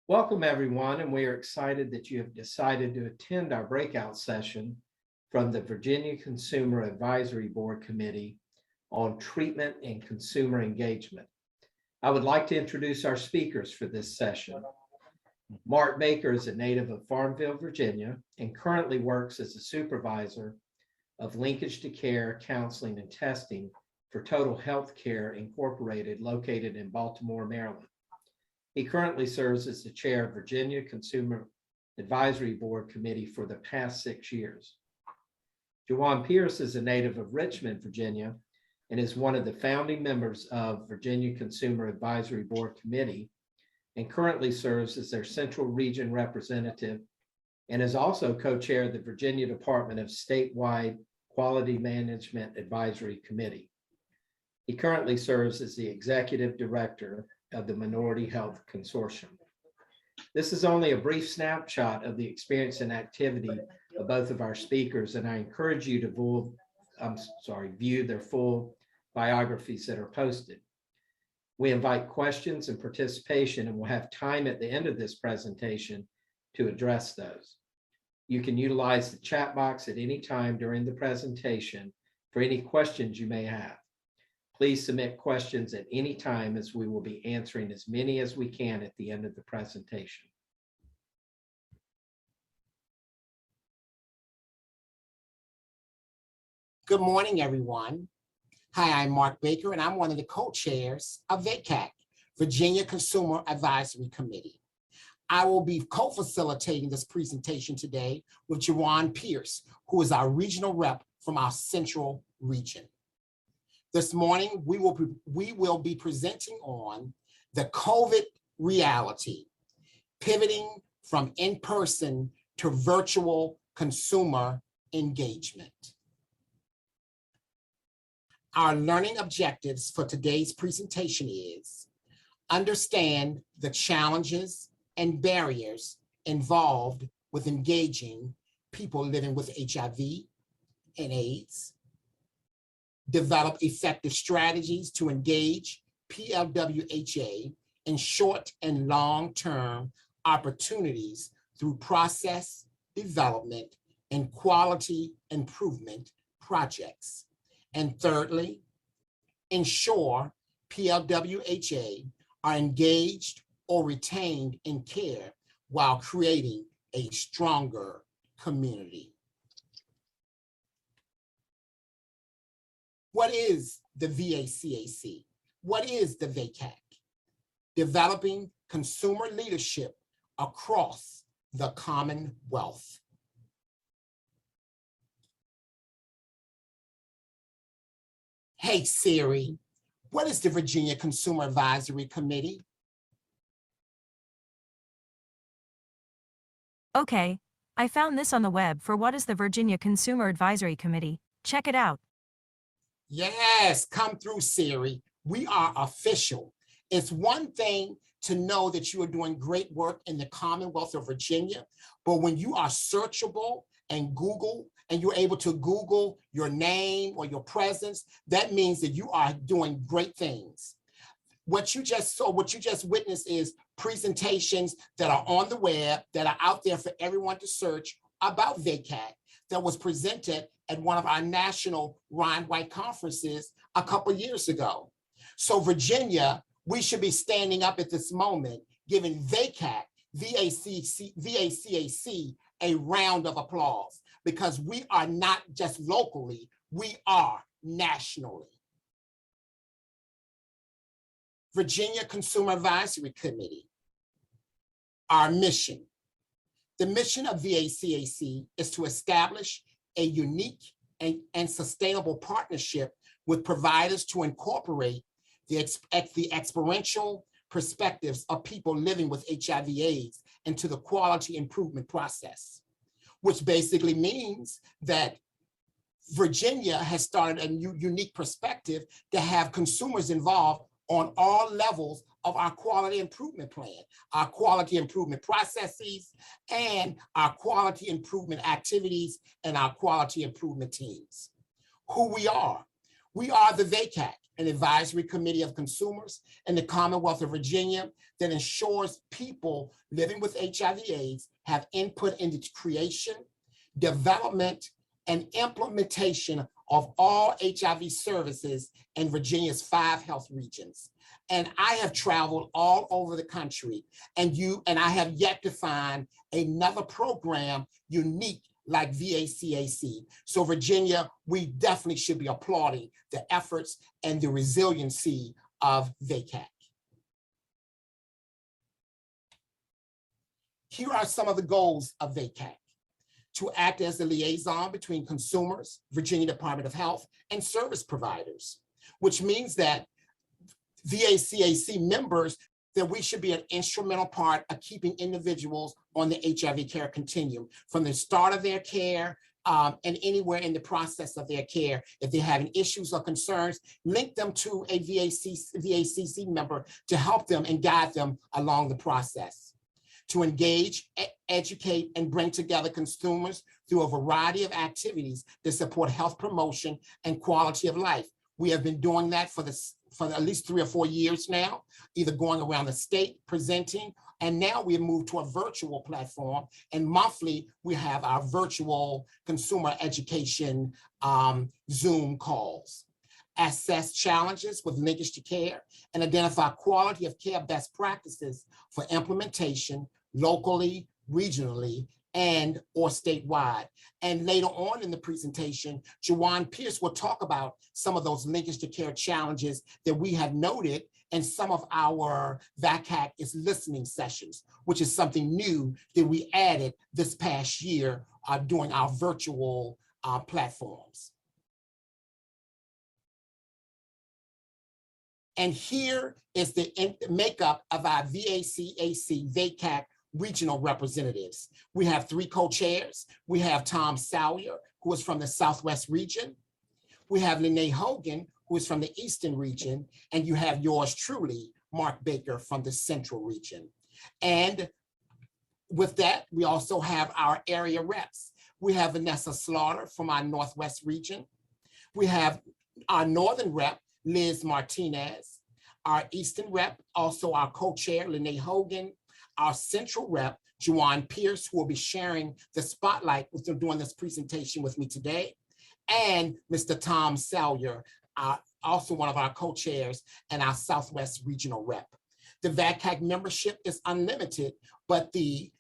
Welcome, everyone, and we are excited that you have decided to attend our breakout session from the Virginia Consumer Advisory Board Committee on Treatment and Consumer Engagement. I would like to introduce our speakers for this session. Mark Baker is a native of Farmville, Virginia, and currently works as a supervisor of Linkage to Care Counseling and Testing for Total Health Care Incorporated, located in Baltimore, Maryland. He currently serves as the chair of Virginia Consumer Advisory Board Committee for the past 6 years. Jawan Pierce is a native of Richmond, Virginia, and is one of the founding members of Virginia Consumer Advisory Board Committee, and currently serves as their Central Region representative, and is also co-chair of the Virginia Department of Statewide Quality Management Advisory Committee. He currently serves as the executive director of the Minority Health Consortium. This is only a brief snapshot of the experience and activity of both of our speakers, and I encourage you to view their full biographies that are posted. We invite questions and participation, and we'll have time at the end of this presentation to address those. You can utilize the chat box at any time during the presentation for any questions you may have. Please submit questions at any time, as we will be answering as many as we can at the end of the presentation. Good morning, everyone. Hi, I'm Mark Baker, and I'm one of the co-chairs of VACAC, Virginia Consumer Advisory Committee. I will be co-facilitating this presentation today with Jawan Pierce, who is our regional rep from our Central Region. This morning, we will be presenting on the COVID reality, pivoting from in-person to virtual consumer engagement. Our learning objectives for today's presentation is: understand the challenges and barriers involved with engaging people living with HIV and AIDS, develop effective strategies to engage PLWHA in short and long-term opportunities through process development and quality improvement projects. And thirdly, ensure PLWHA are engaged or retained in care while creating a stronger community. What is the VACAC? What is the VACAC? Developing consumer leadership across the Commonwealth. Hey Siri, what is the Virginia Consumer Advisory Committee? Okay, I found this on the web for what is the Virginia Consumer Advisory Committee. Check it out. Yes, come through, Siri. We are official. It's one thing to know that you are doing great work in the Commonwealth of Virginia, but when you are searchable and you're able to Google your name or your presence, that means that you are doing great things. What you just witnessed is presentations that are on the web, that are out there for everyone to search about VACAC, that was presented at one of our national Ryan White conferences a couple years ago. So Virginia, we should be standing up at this moment, giving VACAC, VACAC a round of applause, because we are not just locally, we are nationally. Virginia Consumer Advisory Committee, our mission. The mission of VACAC is to establish a unique and sustainable partnership with providers to incorporate the experiential perspectives of people living with HIV/AIDS into the quality improvement process, which basically means that Virginia has started a new unique perspective to have consumers involved on all levels of our quality improvement plan, our quality improvement processes, and our quality improvement activities and our quality improvement teams. Who we are. We are the VACAC, an advisory committee of consumers in the Commonwealth of Virginia that ensures people living with HIV/AIDS have input in the creation, development, and implementation of all HIV services in Virginia's 5 health regions. And I have traveled all over the country, and I have yet to find another program unique like VACAC. So Virginia, we definitely should be applauding the efforts and the resiliency of VACAC. Here are some of the goals of VACAC: to act as the liaison between consumers, Virginia Department of Health, and service providers, which means that VACAC members, that we should be an instrumental part of keeping individuals on the HIV care continuum from the start of their care and anywhere in the process of their care. If they're having issues or concerns, link them to a VACC member to help them and guide them along the process. To engage, educate, and bring together consumers through a variety of activities that support health promotion and quality of life. We have been doing that for at least 3 or 4 years now, either going around the state, presenting, and now we have moved to a virtual platform, and monthly we have our virtual consumer education Zoom calls. Assess challenges with linkage to care and identify quality of care best practices for implementation locally, regionally, and or statewide. And later on in the presentation, Jawan Pierce will talk about some of those linkage to care challenges that we have noted, and some of our VACAC is listening sessions, which is something new that we added this past year during our virtual platforms. And here is the makeup of our VACAC regional representatives. We have 3 co-chairs. We have Tom Sawyer, who is from the Southwest region. We have Lene Hogan, who is from the Eastern region. And you have yours truly, Mark Baker, from the Central region. And with that, we also have our area reps. We have Vanessa Slaughter from our Northwest region. We have our Northern rep, Liz Martinez. Our Eastern rep, also our co-chair, Lene Hogan. Our Central rep, Jawan Pierce, who will be sharing the spotlight with them doing this presentation with me today. And Mr. Tom Sawyer, also one of our co-chairs and our Southwest regional rep. The VACAC membership is unlimited, but the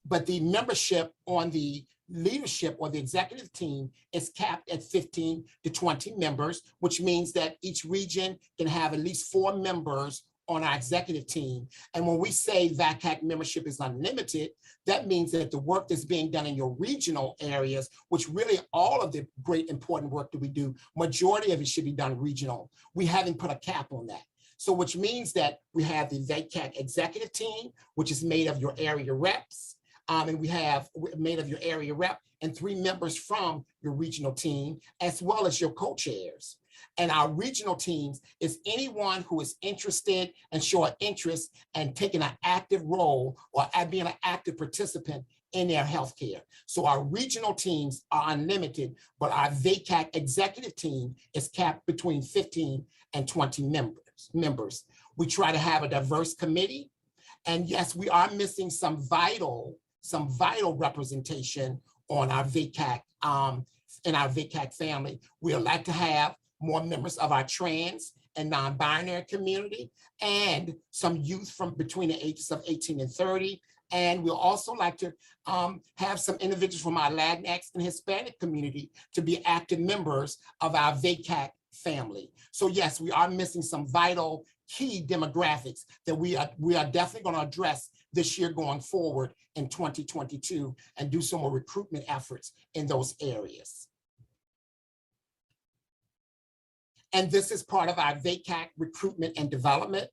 membership on the leadership or the executive team is capped at 15 to 20 members, which means that each region can have at least 4 members on our executive team. And when we say VACAC membership is unlimited, that means that the work that's being done in your regional areas, which really all of the great important work that we do, majority of it should be done regional. We haven't put a cap on that. So which means that we have the VACAC executive team, which is made of your area reps, and we have made of your area rep and 3 members from your regional team, as well as your co-chairs. And our regional teams is anyone who is interested and show an interest and taking an active role or being an active participant in their healthcare. So our regional teams are unlimited, but our VACAC executive team is capped between 15 and 20 members. We try to have a diverse committee. And yes, we are missing some vital representation on our VACAC, in our VACAC family. We would like to have more members of our trans and non-binary community, and some youth from between the ages of 18 and 30. And we'll also like to have some individuals from our Latinx and Hispanic community to be active members of our VACAC family. So yes, we are missing some vital key demographics that we are definitely going to address this year going forward in 2022 and do some more recruitment efforts in those areas. And this is part of our VACAC recruitment and development.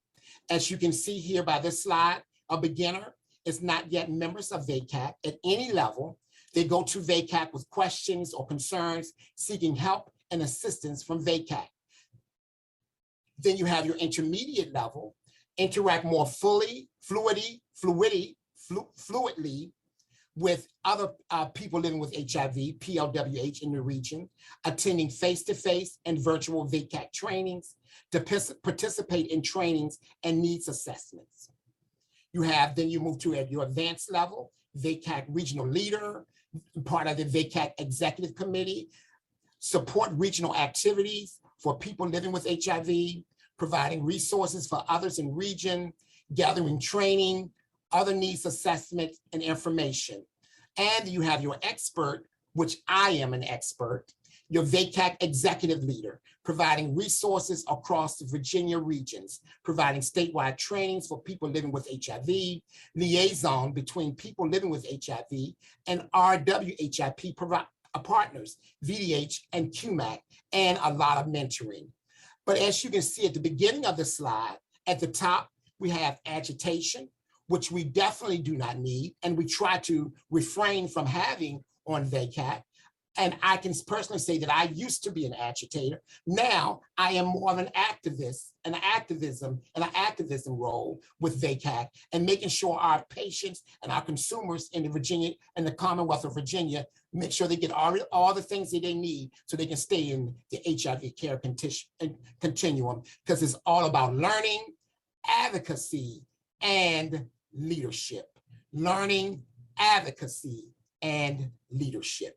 As you can see here by this slide, a beginner is not yet members of VACAC at any level. They go to VACAC with questions or concerns, seeking help and assistance from VACAC. Then you have your intermediate level, interact more fluidly with other people living with HIV, PLWH in the region, attending face-to-face and virtual VACAC trainings to participate in trainings and needs assessments. Then you move to at your advanced level, VACAC regional leader, part of the VACAC executive committee, support regional activities for people living with HIV, providing resources for others in region, gathering training, other needs assessment and information. And you have your expert, which I am an expert, your VACAC executive leader, providing resources across the Virginia regions, providing statewide trainings for people living with HIV, liaison between people living with HIV and RWHIP partners, VDH and QMAC, and a lot of mentoring. But as you can see at the beginning of the slide, at the top, we have agitation, which we definitely do not need, and we try to refrain from having on VACAC. And I can personally say that I used to be an agitator. Now I am more of an activist, an activism role with VACAC, and making sure our patients and our consumers in the Virginia and the Commonwealth of Virginia make sure they get all the things that they need so they can stay in the HIV care continuum, because it's all about learning, advocacy, and leadership. Learning, advocacy, and leadership.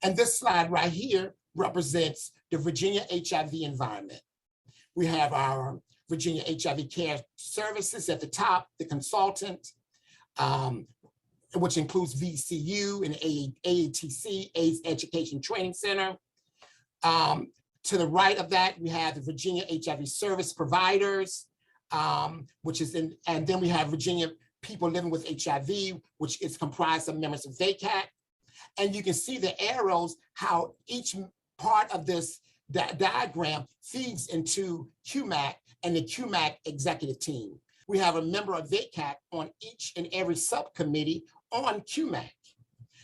And this slide right here represents the Virginia HIV environment. We have our Virginia HIV Care Services at the top, the consultant, which includes VCU and AATC, AIDS Education Training Center. To the right of that, we have the Virginia HIV Service Providers, and then we have Virginia People Living with HIV, which is comprised of members of VACAC. And you can see the arrows, how each part of this diagram feeds into QMAC and the QMAC executive team. We have a member of VACAC on each and every subcommittee on QMAC.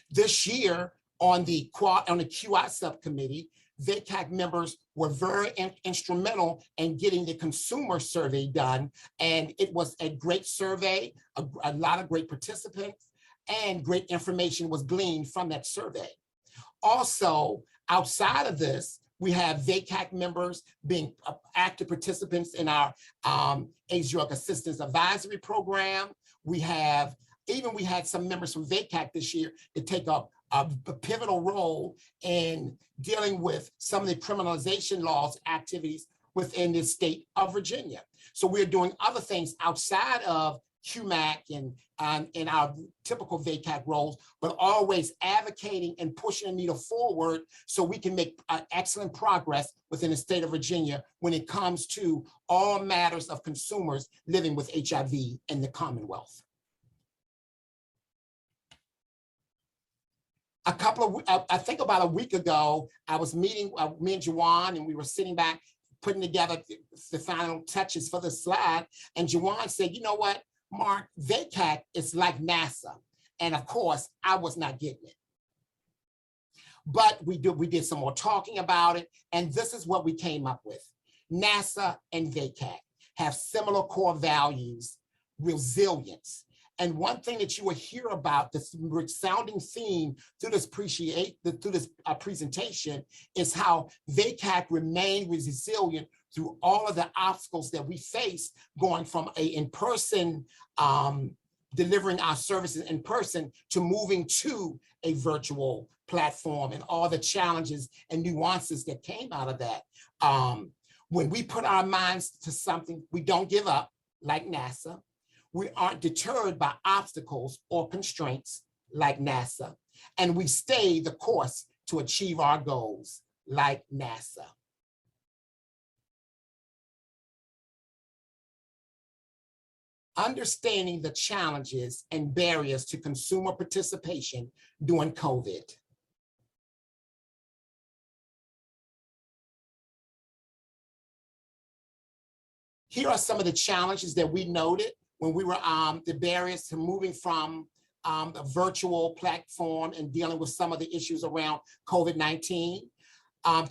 This year on the QI subcommittee, VACAC members were very instrumental in getting the consumer survey done. And it was a great survey, a lot of great participants, and great information was gleaned from that survey. Also, outside of this, we have VACAC members being active participants in our AIDS Drug Assistance Advisory Program. We had some members from VACAC this year to take up a pivotal role in dealing with some of the criminalization laws activities within the state of Virginia. So we're doing other things outside of QMAC and in our typical VACAC roles, but always advocating and pushing the needle forward so we can make excellent progress within the state of Virginia when it comes to all matters of consumers living with HIV in the Commonwealth. I think about a week ago, I was meeting, me and Juwan, and we were sitting back, putting together the final touches for the slide. And Juwan said, you know what, Mark, VACAC is like NASA. And of course, I was not getting it. But we did some more talking about it. And this is what we came up with. NASA and VACAC have similar core values, resilience. And one thing that you will hear about, this resounding theme through this presentation, is how VACAC remained resilient through all of the obstacles that we face, going from a in-person, delivering our services in person, to moving to a virtual platform, and all the challenges and nuances that came out of that. When we put our minds to something, we don't give up like NASA. We aren't deterred by obstacles or constraints like NASA, and we stay the course to achieve our goals like NASA. Understanding the challenges and barriers to consumer participation during COVID. Here are some of the challenges that we noted when we were the barriers to moving from the virtual platform and dealing with some of the issues around COVID-19.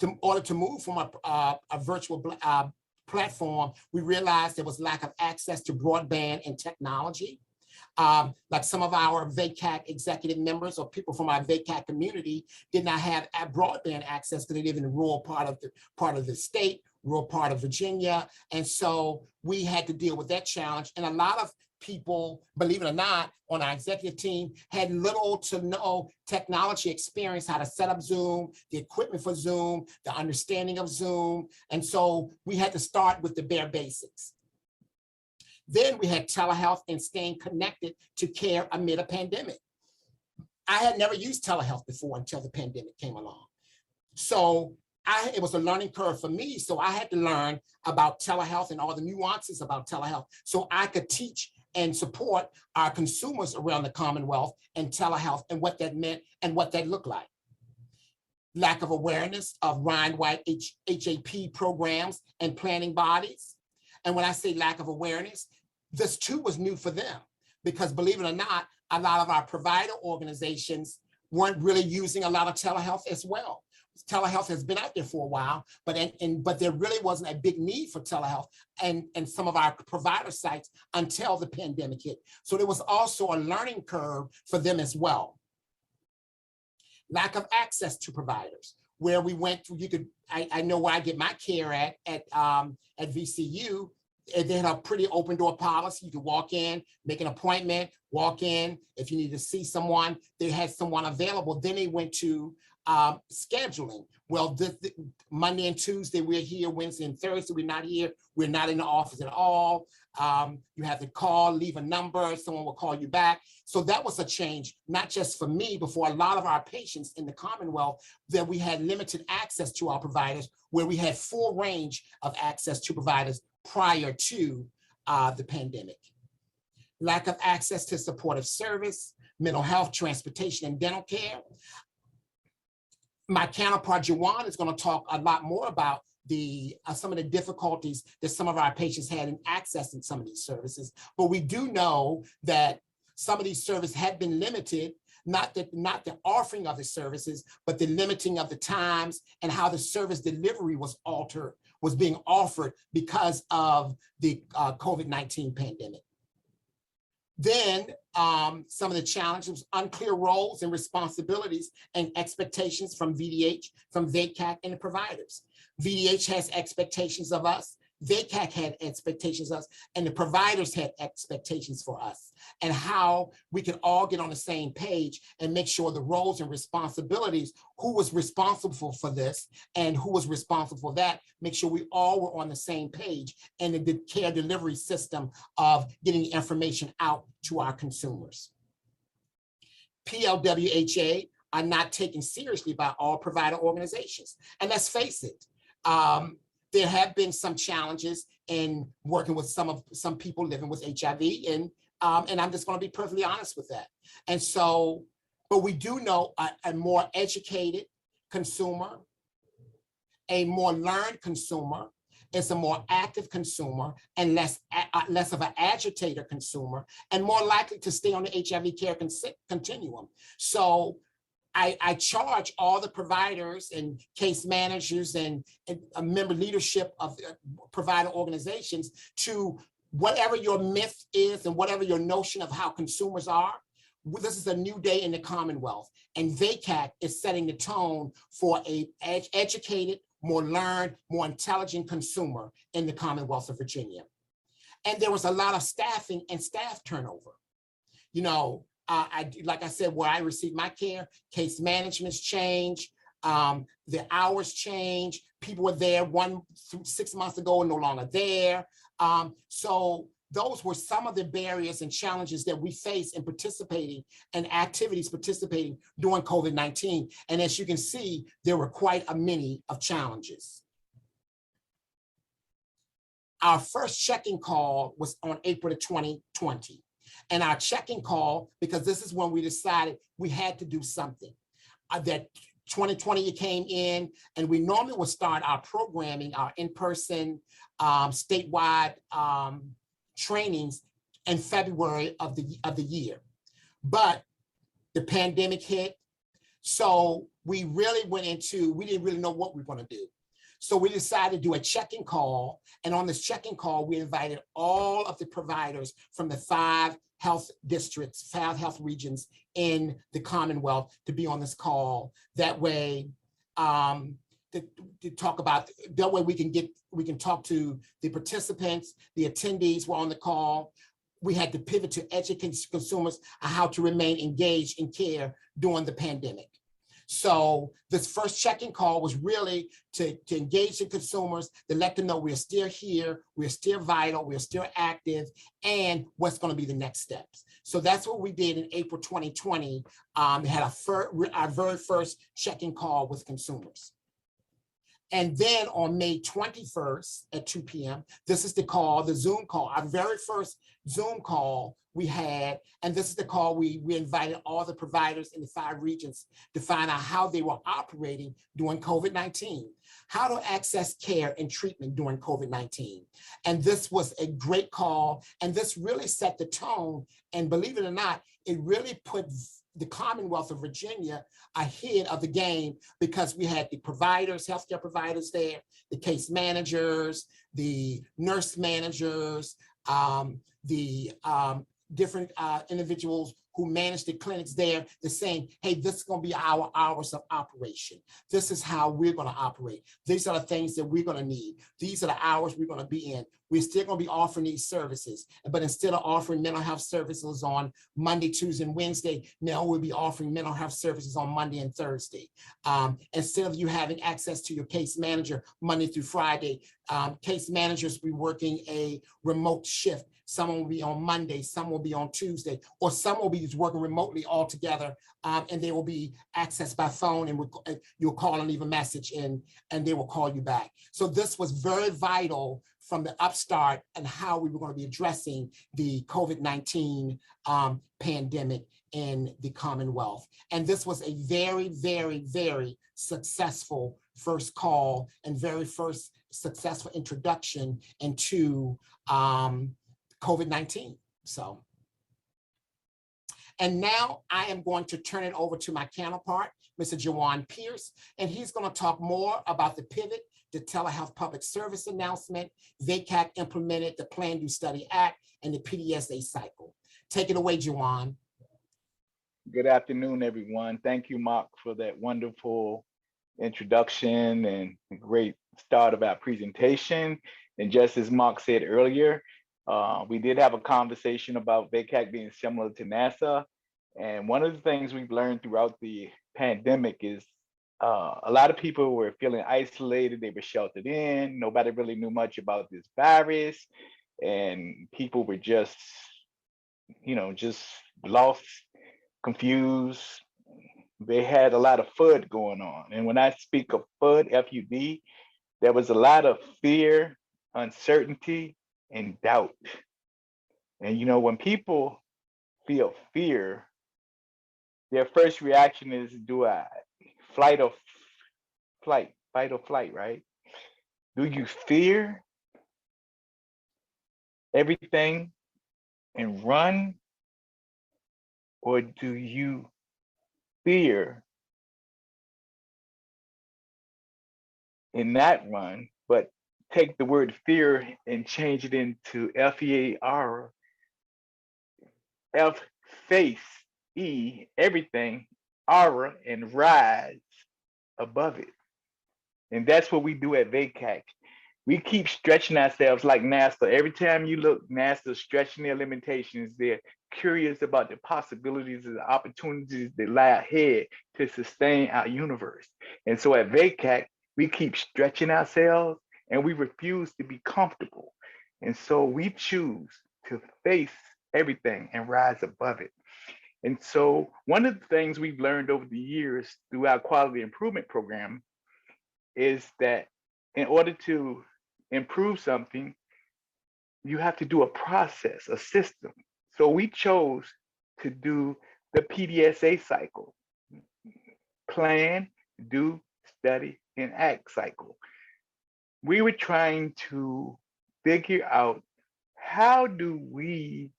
In order to move from a virtual platform, we realized there was lack of access to broadband and technology. Like some of our VACAC executive members or people from our VACAC community did not have broadband access because they live in the rural part of the state, rural part of Virginia. And so we had to deal with that challenge. And a lot of people, believe it or not, on our executive team had little to no technology experience, how to set up Zoom, the equipment for Zoom, the understanding of Zoom. And so we had to start with the bare basics. Then we had telehealth and staying connected to care amid a pandemic. I had never used telehealth before until the pandemic came along. So it was a learning curve for me. So I had to learn about telehealth and all the nuances about telehealth so I could teach and support our consumers around the Commonwealth and telehealth and what that meant and what that looked like. Lack of awareness of Ryan-White HAP programs and planning bodies. And when I say lack of awareness, this too was new for them because, believe it or not, a lot of our provider organizations weren't really using a lot of telehealth as well. Telehealth has been out there for a while, but there really wasn't a big need for telehealth and some of our provider sites until the pandemic hit. So there was also a learning curve for them as well. Lack of access to providers, where we went through, I know where I get my care at VCU. They had a pretty open door policy. You could walk in, make an appointment, walk in. If you need to see someone, they had someone available. Then they went to scheduling. Well, Monday and Tuesday, we're here. Wednesday and Thursday, we're not here. We're not in the office at all. You have to call, leave a number, someone will call you back. So that was a change, not just for me, but for a lot of our patients in the Commonwealth, that we had limited access to our providers, where we had full range of access to providers prior to the pandemic. Lack of access to supportive service, mental health, transportation, and dental care. My counterpart, Jawan, is going to talk a lot more about some of the difficulties that some of our patients had in accessing some of these services. But we do know that some of these services had been limited, not the offering of the services, but the limiting of the times and how the service delivery was being offered because of the COVID-19 pandemic. Then some of the challenges, unclear roles and responsibilities and expectations from VDH, from VACAC, and the providers. VDH has expectations of us, VACAC had expectations of us, and the providers had expectations for us, and how we can all get on the same page and make sure the roles and responsibilities, who was responsible for this and who was responsible for that, make sure we all were on the same page, and the care delivery system of getting information out to our consumers. PLWHA are not taken seriously by all provider organizations. And let's face it, there have been some challenges in working with some people living with HIV, and I'm just going to be perfectly honest with that. And so, but we do know a more educated consumer, a more learned consumer, is a more active consumer and less of an agitator consumer, and more likely to stay on the HIV care continuum. So I charge all the providers and case managers and member leadership of provider organizations to, whatever your myth is and whatever your notion of how consumers are, this is a new day in the Commonwealth, and VACAC is setting the tone for an educated, more learned, more intelligent consumer in the Commonwealth of Virginia. And there was a lot of staffing and staff turnover. You know, like I said, where I received my care, case management's changed, the hours change. People were there 6 months ago and no longer there. So those were some of the barriers and challenges that we face in participating and activities participating during COVID-19. And as you can see, there were quite a many of challenges. Our first check-in call was on April of 2020. And our check-in call, because this is when we decided we had to do something, that 2020 came in, and we normally would start our programming, our in-person statewide trainings in February of the year. But the pandemic hit, so we really we didn't really know what we were going to do. So we decided to do a check-in call, and on this check-in call, we invited all of the providers from the 5 health districts, 5 health regions in the Commonwealth to be on this call. That way, to talk about, that way we can talk to the participants, the attendees were on the call. We had to pivot to educate consumers on how to remain engaged in care during the pandemic. So this first check-in call was really to engage the consumers, to let them know we're still here, we're still vital, we're still active, and what's going to be the next steps. So that's what we did in April 2020. We had our very first check-in call with consumers. And then on May 21st at 2 p.m., this is the call, the Zoom call, our very first Zoom call we had. And this is the call we invited all the providers in the 5 regions to find out how they were operating during COVID-19, how to access care and treatment during COVID-19. And this was a great call. And this really set the tone. And believe it or not, it really put the Commonwealth of Virginia ahead of the game, because we had the providers, healthcare providers there, the case managers, the nurse managers, the different individuals who manage the clinics there. They're saying, hey, this is going to be our hours of operation. This is how we're going to operate. These are the things that we're going to need. These are the hours we're going to be in. We're still going to be offering these services, but instead of offering mental health services on Monday, Tuesday, and Wednesday, now we'll be offering mental health services on Monday and Thursday. Instead of you having access to your case manager Monday through Friday, case managers will be working a remote shift. Some will be on Monday, some will be on Tuesday, or some will be just working remotely altogether, and they will be accessed by phone, and you'll call and leave a message, and they will call you back. So this was very vital from the upstart and how we were going to be addressing the COVID-19 pandemic in the Commonwealth. And this was a very, very, very successful first call and very first successful introduction into COVID-19. So, and now I am going to turn it over to my counterpart, Mr. Jawan Pierce, and he's going to talk more about the pivot, the Telehealth Public Service Announcement, VACAC implemented the Plan, Do, Study Act, and the PDSA cycle. Take it away, Jawan. Good afternoon, everyone. Thank you, Mark, for that wonderful introduction and a great start of our presentation. And just as Mark said earlier, we did have a conversation about VACAC being similar to NASA. And one of the things we've learned throughout the pandemic is a lot of people were feeling isolated. They were sheltered in. Nobody really knew much about this virus. And people were just, just lost, confused. They had a lot of FUD going on. And when I speak of FUD, F-U-D, there was a lot of fear, uncertainty, and doubt. And when people feel fear, their first reaction is, do I fight or flight, right? Do you fear everything and run, or do you fear and not run, but take the word fear and change it into F-E-A-R, F, face, E, everything, aura, and rise above it. And that's what we do at VACAC. We keep stretching ourselves like NASA. Every time you look, NASA's stretching their limitations. They're curious about the possibilities and the opportunities that lie ahead to sustain our universe. And so at VACAC, we keep stretching ourselves and we refuse to be comfortable. And so we choose to face everything and rise above it. And so one of the things we've learned over the years through our quality improvement program is that in order to improve something, you have to do a process, a system. So we chose to do the PDSA cycle, plan, do, study, and act cycle. We were trying to figure out how do we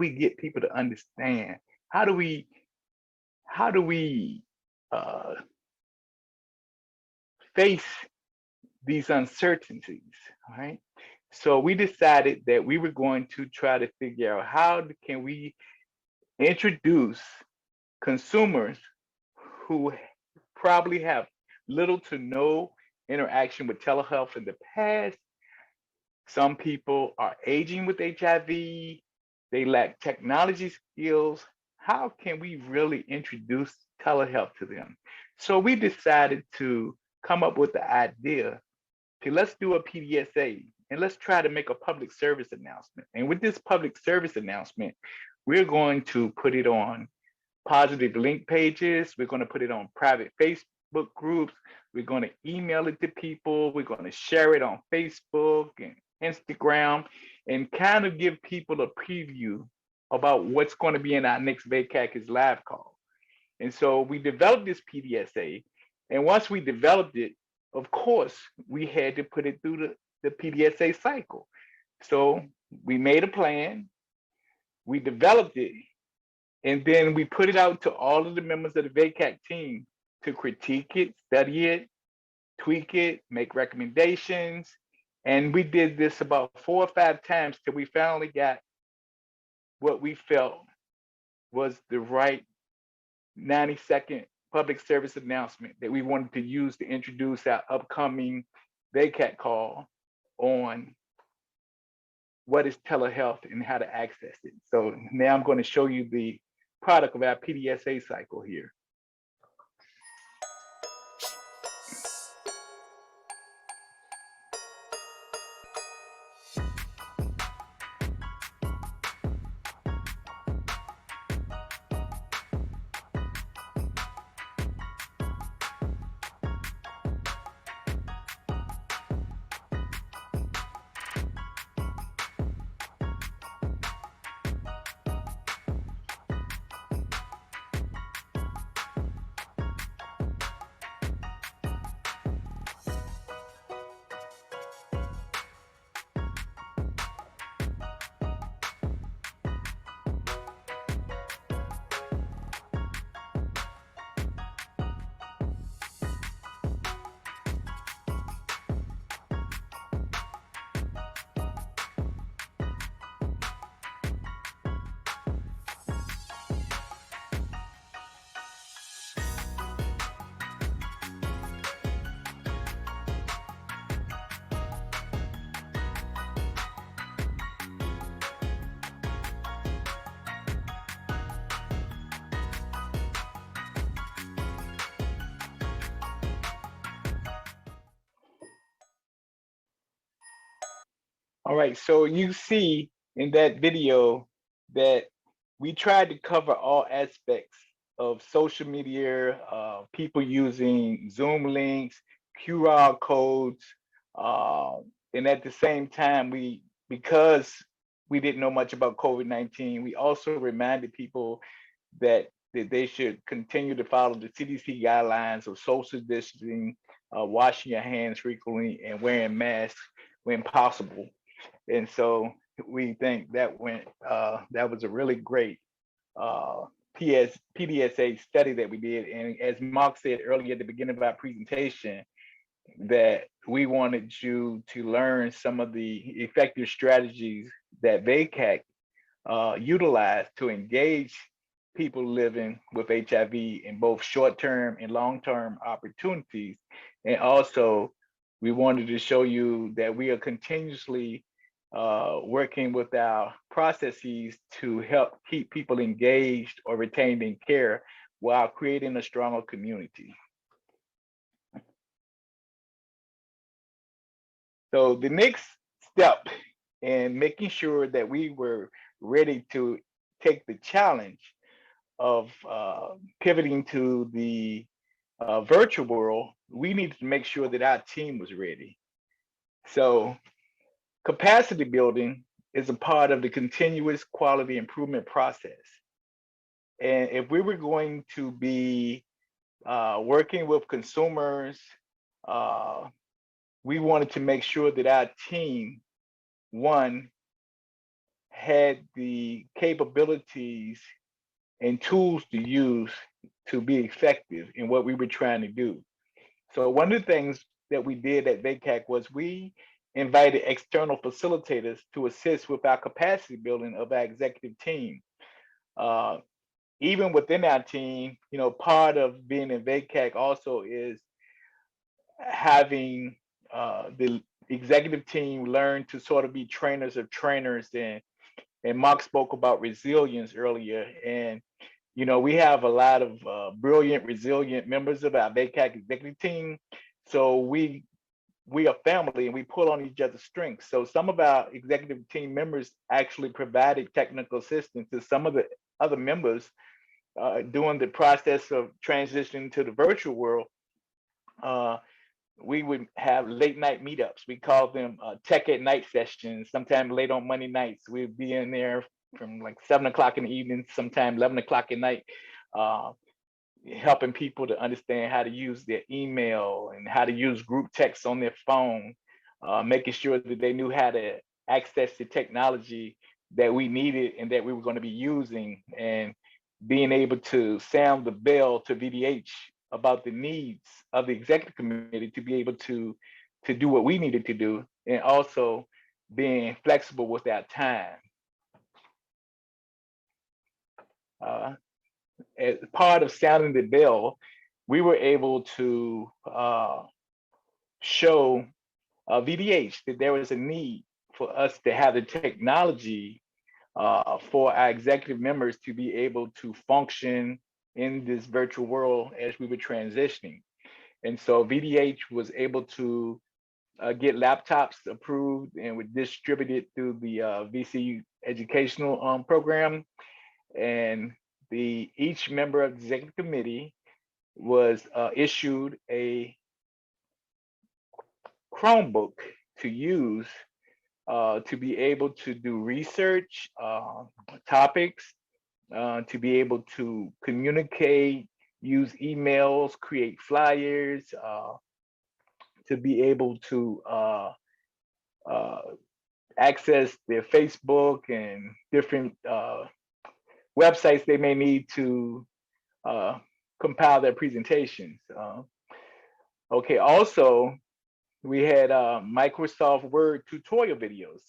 get people to understand? How do we face these uncertainties, all right? So we decided that we were going to try to figure out how can we introduce consumers who probably have little to no interaction with telehealth in the past. Some people are aging with HIV, they lack technology skills. How can we really introduce telehealth to them? So we decided to come up with the idea to let's do a PDSA and let's try to make a public service announcement. And with this public service announcement, we're going to put it on positive link pages. We're going to put it on private Facebook groups. We're going to email it to people. We're going to share it on Facebook and Instagram and kind of give people a preview about what's going to be in our next VACAC live call. And so we developed this PDSA. And once we developed it, of course, we had to put it through the PDSA cycle. So we made a plan, we developed it, and then we put it out to all of the members of the VACAC team to critique it, study it, tweak it, make recommendations. And we did this about 4 or 5 times till we finally got what we felt was the right 90-second public service announcement that we wanted to use to introduce our upcoming VACAC call on what is telehealth and how to access it. So now I'm going to show you the product of our PDSA cycle here. All right, so you see in that video that we tried to cover all aspects of social media, people using Zoom links, QR codes, and at the same time, because we didn't know much about COVID-19, we also reminded people that they should continue to follow the CDC guidelines of social distancing, washing your hands frequently, and wearing masks when possible. And so we think that that was a really great PDSA study that we did. And as Mark said earlier at the beginning of our presentation, that we wanted you to learn some of the effective strategies that VACAC utilize to engage people living with HIV in both short-term and long-term opportunities. And also, we wanted to show you that we are continuously working with our processes to help keep people engaged or retained in care while creating a stronger community. So the next step in making sure that we were ready to take the challenge of pivoting to the virtual world, we needed to make sure that our team was ready. So capacity building is a part of the continuous quality improvement process. And if we were going to be working with consumers, we wanted to make sure that our team, one, had the capabilities and tools to use to be effective in what we were trying to do. So one of the things that we did at VACAC was we invited external facilitators to assist with our capacity building of our executive team. Even within our team, part of being in VACAC also is having the executive team learn to sort of be trainers of trainers. And Mark spoke about resilience earlier. And, we have a lot of brilliant, resilient members of our VACAC executive team. So we are family and we pull on each other's strengths. So some of our executive team members actually provided technical assistance to some of the other members during the process of transitioning to the virtual world. We would have late night meetups. We call them tech at night sessions. Sometimes late on Monday nights, we'd be in there from like 7 o'clock in the evening, sometimes 11 o'clock at night, helping people to understand how to use their email and how to use group text on their phone, making sure that they knew how to access the technology that we needed and that we were going to be using, and being able to sound the bell to VDH about the needs of the executive committee to be able to do what we needed to do, and also being flexible with our time. As part of sounding the bell, we were able to show VDH that there was a need for us to have the technology for our executive members to be able to function in this virtual world as we were transitioning. And so VDH was able to get laptops approved and were distributed through the VCU educational program. And each member of the executive committee was issued a Chromebook to use to be able to do research topics, to be able to communicate, use emails, create flyers, to be able to access their Facebook and different websites they may need to compile their presentations. Okay, also, we had Microsoft Word tutorial videos.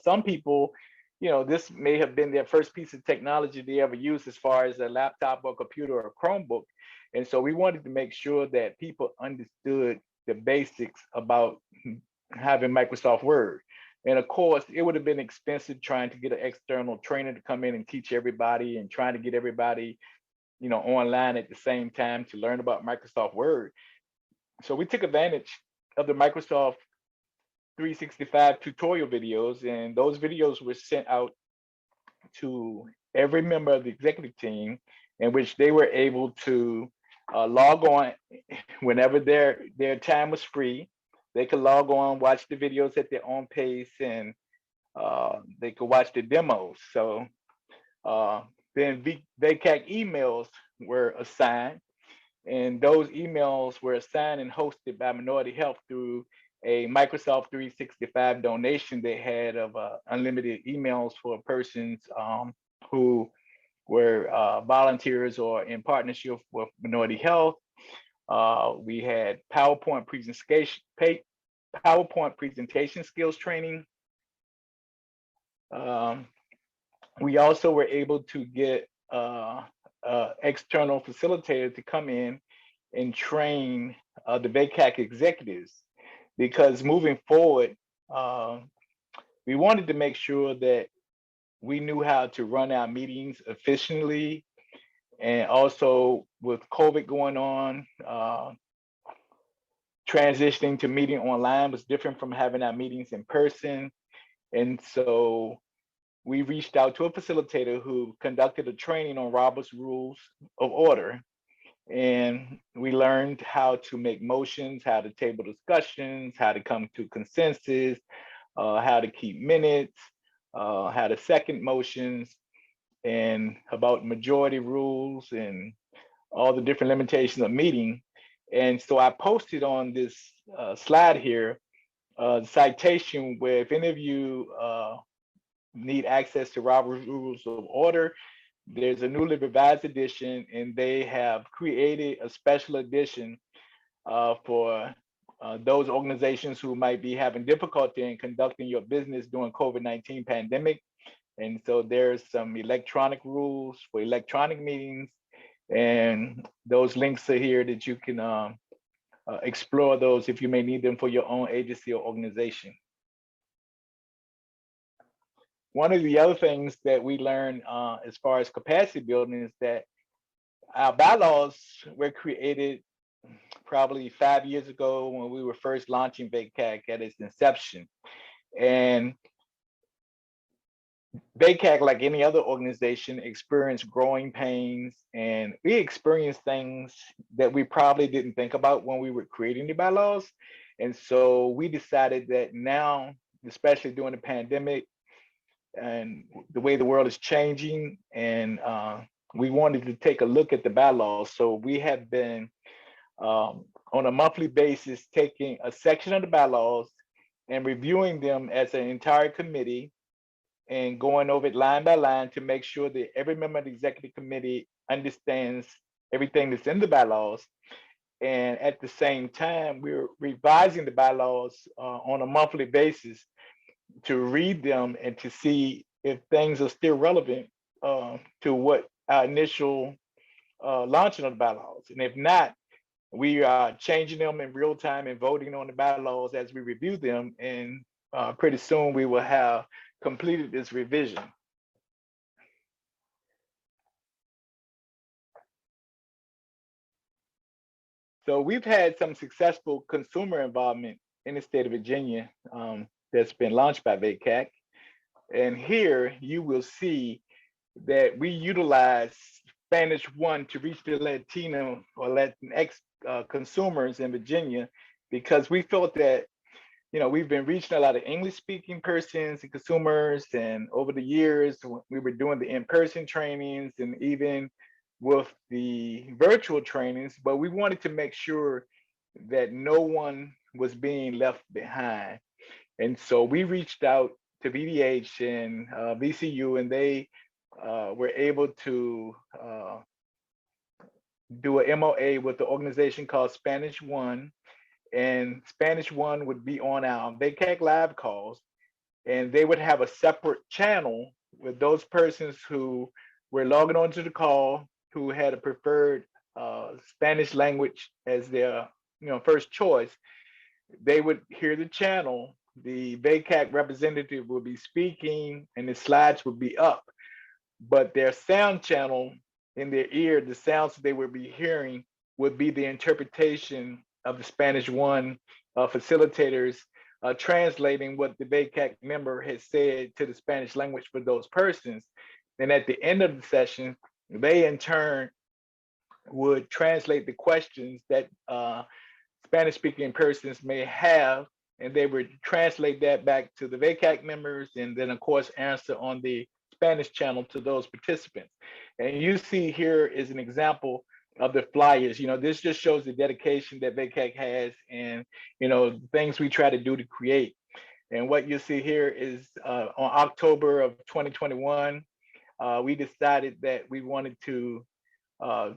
Some people, this may have been their first piece of technology they ever used as far as a laptop or computer or a Chromebook. And so we wanted to make sure that people understood the basics about having Microsoft Word. And of course, it would have been expensive trying to get an external trainer to come in and teach everybody and trying to get everybody, online at the same time to learn about Microsoft Word. So we took advantage of the Microsoft 365 tutorial videos, and those videos were sent out to every member of the executive team, in which they were able to log on whenever their time was free. They could log on, watch the videos at their own pace, and they could watch the demos. So then VACAC emails were assigned, and those emails were assigned and hosted by Minority Health through a Microsoft 365 donation they had of unlimited emails for persons who were volunteers or in partnership with Minority Health. We had PowerPoint presentation skills training. We also were able to get external facilitator to come in and train the VACAC executives, because moving forward, we wanted to make sure that we knew how to run our meetings efficiently. And also with COVID going on, transitioning to meeting online was different from having our meetings in person. And so we reached out to a facilitator who conducted a training on Robert's Rules of Order. And we learned how to make motions, how to table discussions, how to come to consensus, how to keep minutes, how to second motions, and about majority rules and all the different limitations of meeting. And so I posted on this slide here a citation where if any of you need access to Robert's Rules of Order, there's a newly revised edition, and they have created a special edition for those organizations who might be having difficulty in conducting your business during COVID-19 pandemic. And so there's some electronic rules for electronic meetings, and those links are here that you can explore those if you may need them for your own agency or organization. One of the other things that we learned as far as capacity building is that our bylaws were created probably 5 years ago when we were first launching Vaccac at its inception. And Vaccac, like any other organization, experienced growing pains, and we experienced things that we probably didn't think about when we were creating the bylaws. And so we decided that now, especially during the pandemic and the way the world is changing, and we wanted to take a look at the bylaws. So we have been on a monthly basis taking a section of the bylaws and reviewing them as an entire committee and going over it line by line to make sure that every member of the executive committee understands everything that's in the bylaws. And at the same time, we're revising the bylaws on a monthly basis to read them and to see if things are still relevant to what our initial launching of the bylaws. And if not, we are changing them in real time and voting on the bylaws as we review them. And pretty soon we will have completed this revision. So we've had some successful consumer involvement in the state of Virginia that's been launched by Vaccac. And here you will see that we utilize Spanish 1 to reach the Latino or Latinx consumers in Virginia, because we felt that, you know, we've been reaching a lot of English speaking persons and consumers, and over the years we were doing the in-person trainings and even with the virtual trainings, but we wanted to make sure that no one was being left behind. And so we reached out to VDH and VCU, and they were able to do a MOA with the organization called Spanish 1, and Spanish 1 would be on our Vaccac live calls, and they would have a separate channel with those persons who were logging on to the call, who had a preferred Spanish language as their first choice. They would hear the channel, the Vaccac representative would be speaking, and the slides would be up, but their sound channel in their ear, the sounds that they would be hearing would be the interpretation of the Spanish 1 facilitators translating what the Vaccac member has said to the Spanish language for those persons. And at the end of the session, they in turn would translate the questions that Spanish speaking persons may have, and they would translate that back to the Vaccac members, and then of course answer on the Spanish channel to those participants. And you see here is an example of the flyers. This just shows the dedication that Vaccac has, and things we try to do to create. And what you see here is on October of 2021, we decided that we wanted to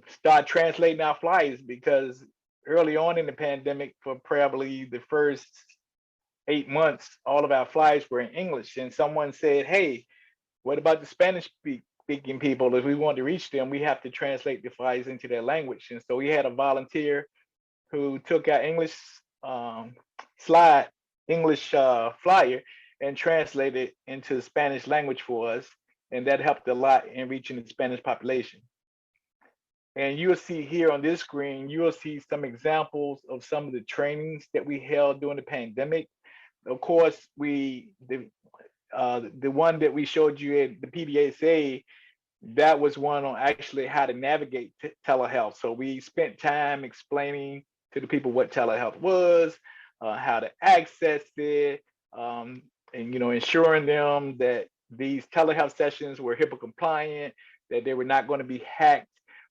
start translating our flyers, because early on in the pandemic, for probably the first 8 months, all of our flyers were in English. And someone said, hey, what about the Spanish speaking people? If we want to reach them, we have to translate the flyers into their language. And so we had a volunteer who took our English flyer and translated it into the Spanish language for us. And that helped a lot in reaching the Spanish population. And you'll see here on this screen, you will see some examples of some of the trainings that we held during the pandemic. Of course, the one that we showed you at the PDSA, that was one on actually how to navigate telehealth. So we spent time explaining to the people what telehealth was, how to access it, and ensuring them that these telehealth sessions were HIPAA compliant, that they were not going to be hacked,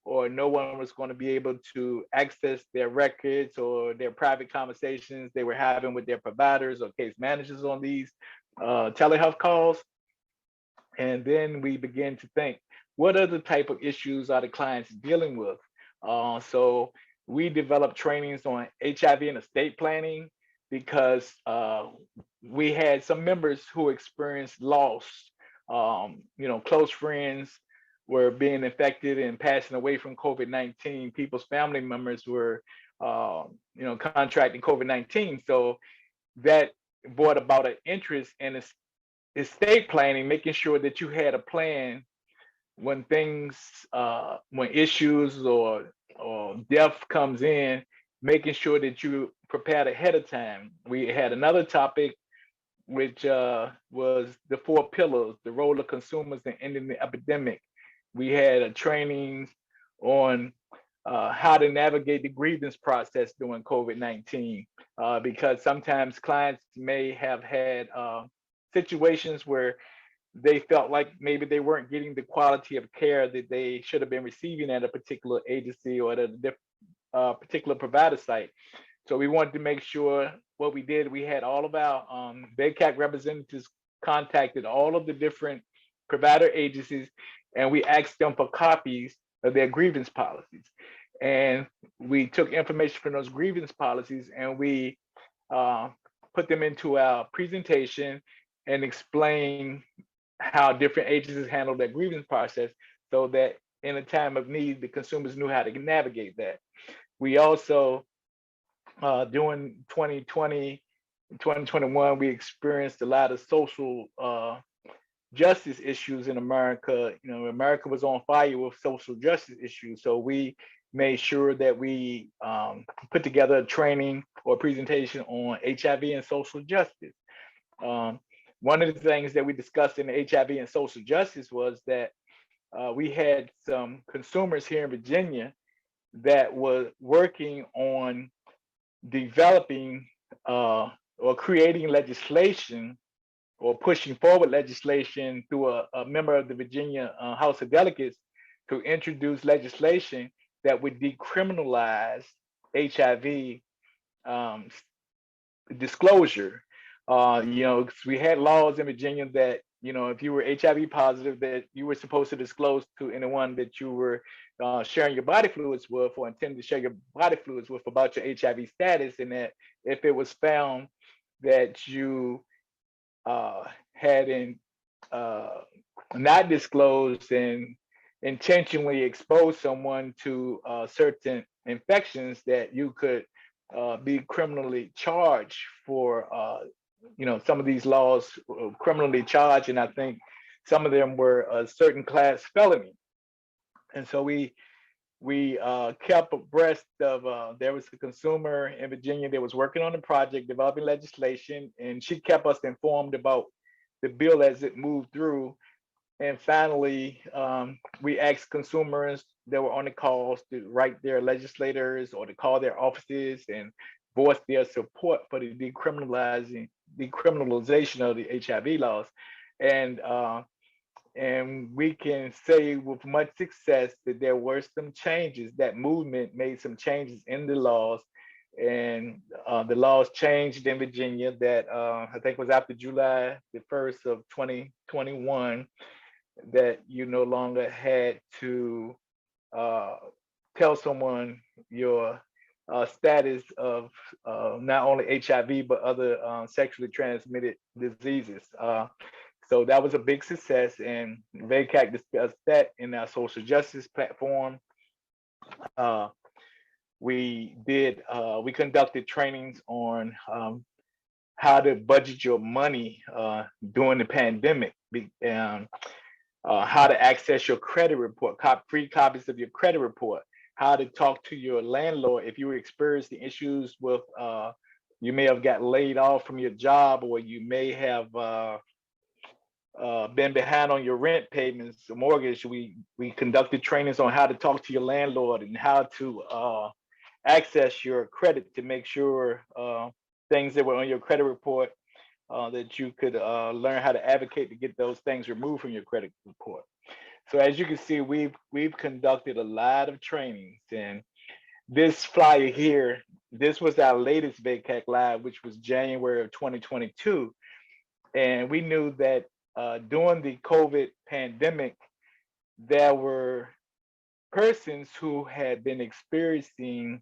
or no one was going to be able to access their records or their private conversations they were having with their providers or case managers on these telehealth calls. And then we began to think, what other type of issues are the clients dealing with? So we developed trainings on HIV and estate planning because we had some members who experienced loss. Close friends were being infected and passing away from COVID-19. People's family members were, contracting COVID-19. So that brought about an interest in estate planning, making sure that you had a plan when things, when issues or death comes in, making sure that you prepared ahead of time. We had another topic, which was the 4 pillars, the role of consumers in ending the epidemic. We had a training on how to navigate the grievance process during COVID-19, because sometimes clients may have had situations where they felt like maybe they weren't getting the quality of care that they should have been receiving at a particular agency or at a particular provider site. So we wanted to make sure what we did, we had all of our VACAC representatives contacted all of the different provider agencies, and we asked them for copies of their grievance policies. And we took information from those grievance policies and we put them into our presentation and explain how different agencies handle their grievance process so that in a time of need, the consumers knew how to navigate that. We also, during 2020, 2021, we experienced a lot of social justice issues in America. America was on fire with social justice issues. So we made sure that we put together a training or presentation on HIV and social justice. One of the things that we discussed in the HIV and social justice was that we had some consumers here in Virginia that were working on developing or creating legislation or pushing forward legislation through a member of the Virginia House of Delegates to introduce legislation that would decriminalize HIV disclosure. We had laws in Virginia that, if you were HIV positive, that you were supposed to disclose to anyone that you were sharing your body fluids with or intended to share your body fluids with about your HIV status, and that if it was found that you had not disclosed and intentionally exposed someone to certain infections, that you could be criminally charged for some of these laws, criminally charged, and I think some of them were a certain class felony. And so we kept abreast of, there was a consumer in Virginia that was working on a project, developing legislation, and she kept us informed about the bill as it moved through. And finally, we asked consumers that were on the calls to write their legislators or to call their offices and voice their support for the decriminalization of the HIV laws. And we can say with much success that there were some changes. That movement made some changes in the laws, and the laws changed in Virginia that I think was after July the 1st of 2021, that you no longer had to tell someone your status of not only HIV, but other sexually transmitted diseases. So that was a big success, and VACAC discussed that in our social justice platform. We conducted trainings on how to budget your money during the pandemic, how to access your credit report, free copies of your credit report, how to talk to your landlord if you were experiencing issues with, you may have got laid off from your job, or you may have been behind on your rent payments, the mortgage. We conducted trainings on how to talk to your landlord and how to access your credit to make sure things that were on your credit report, that you could learn how to advocate to get those things removed from your credit report. So as you can see, we've conducted a lot of trainings, and this flyer here, this was our latest VACAC Live, which was January of 2022. And we knew that during the COVID pandemic, there were persons who had been experiencing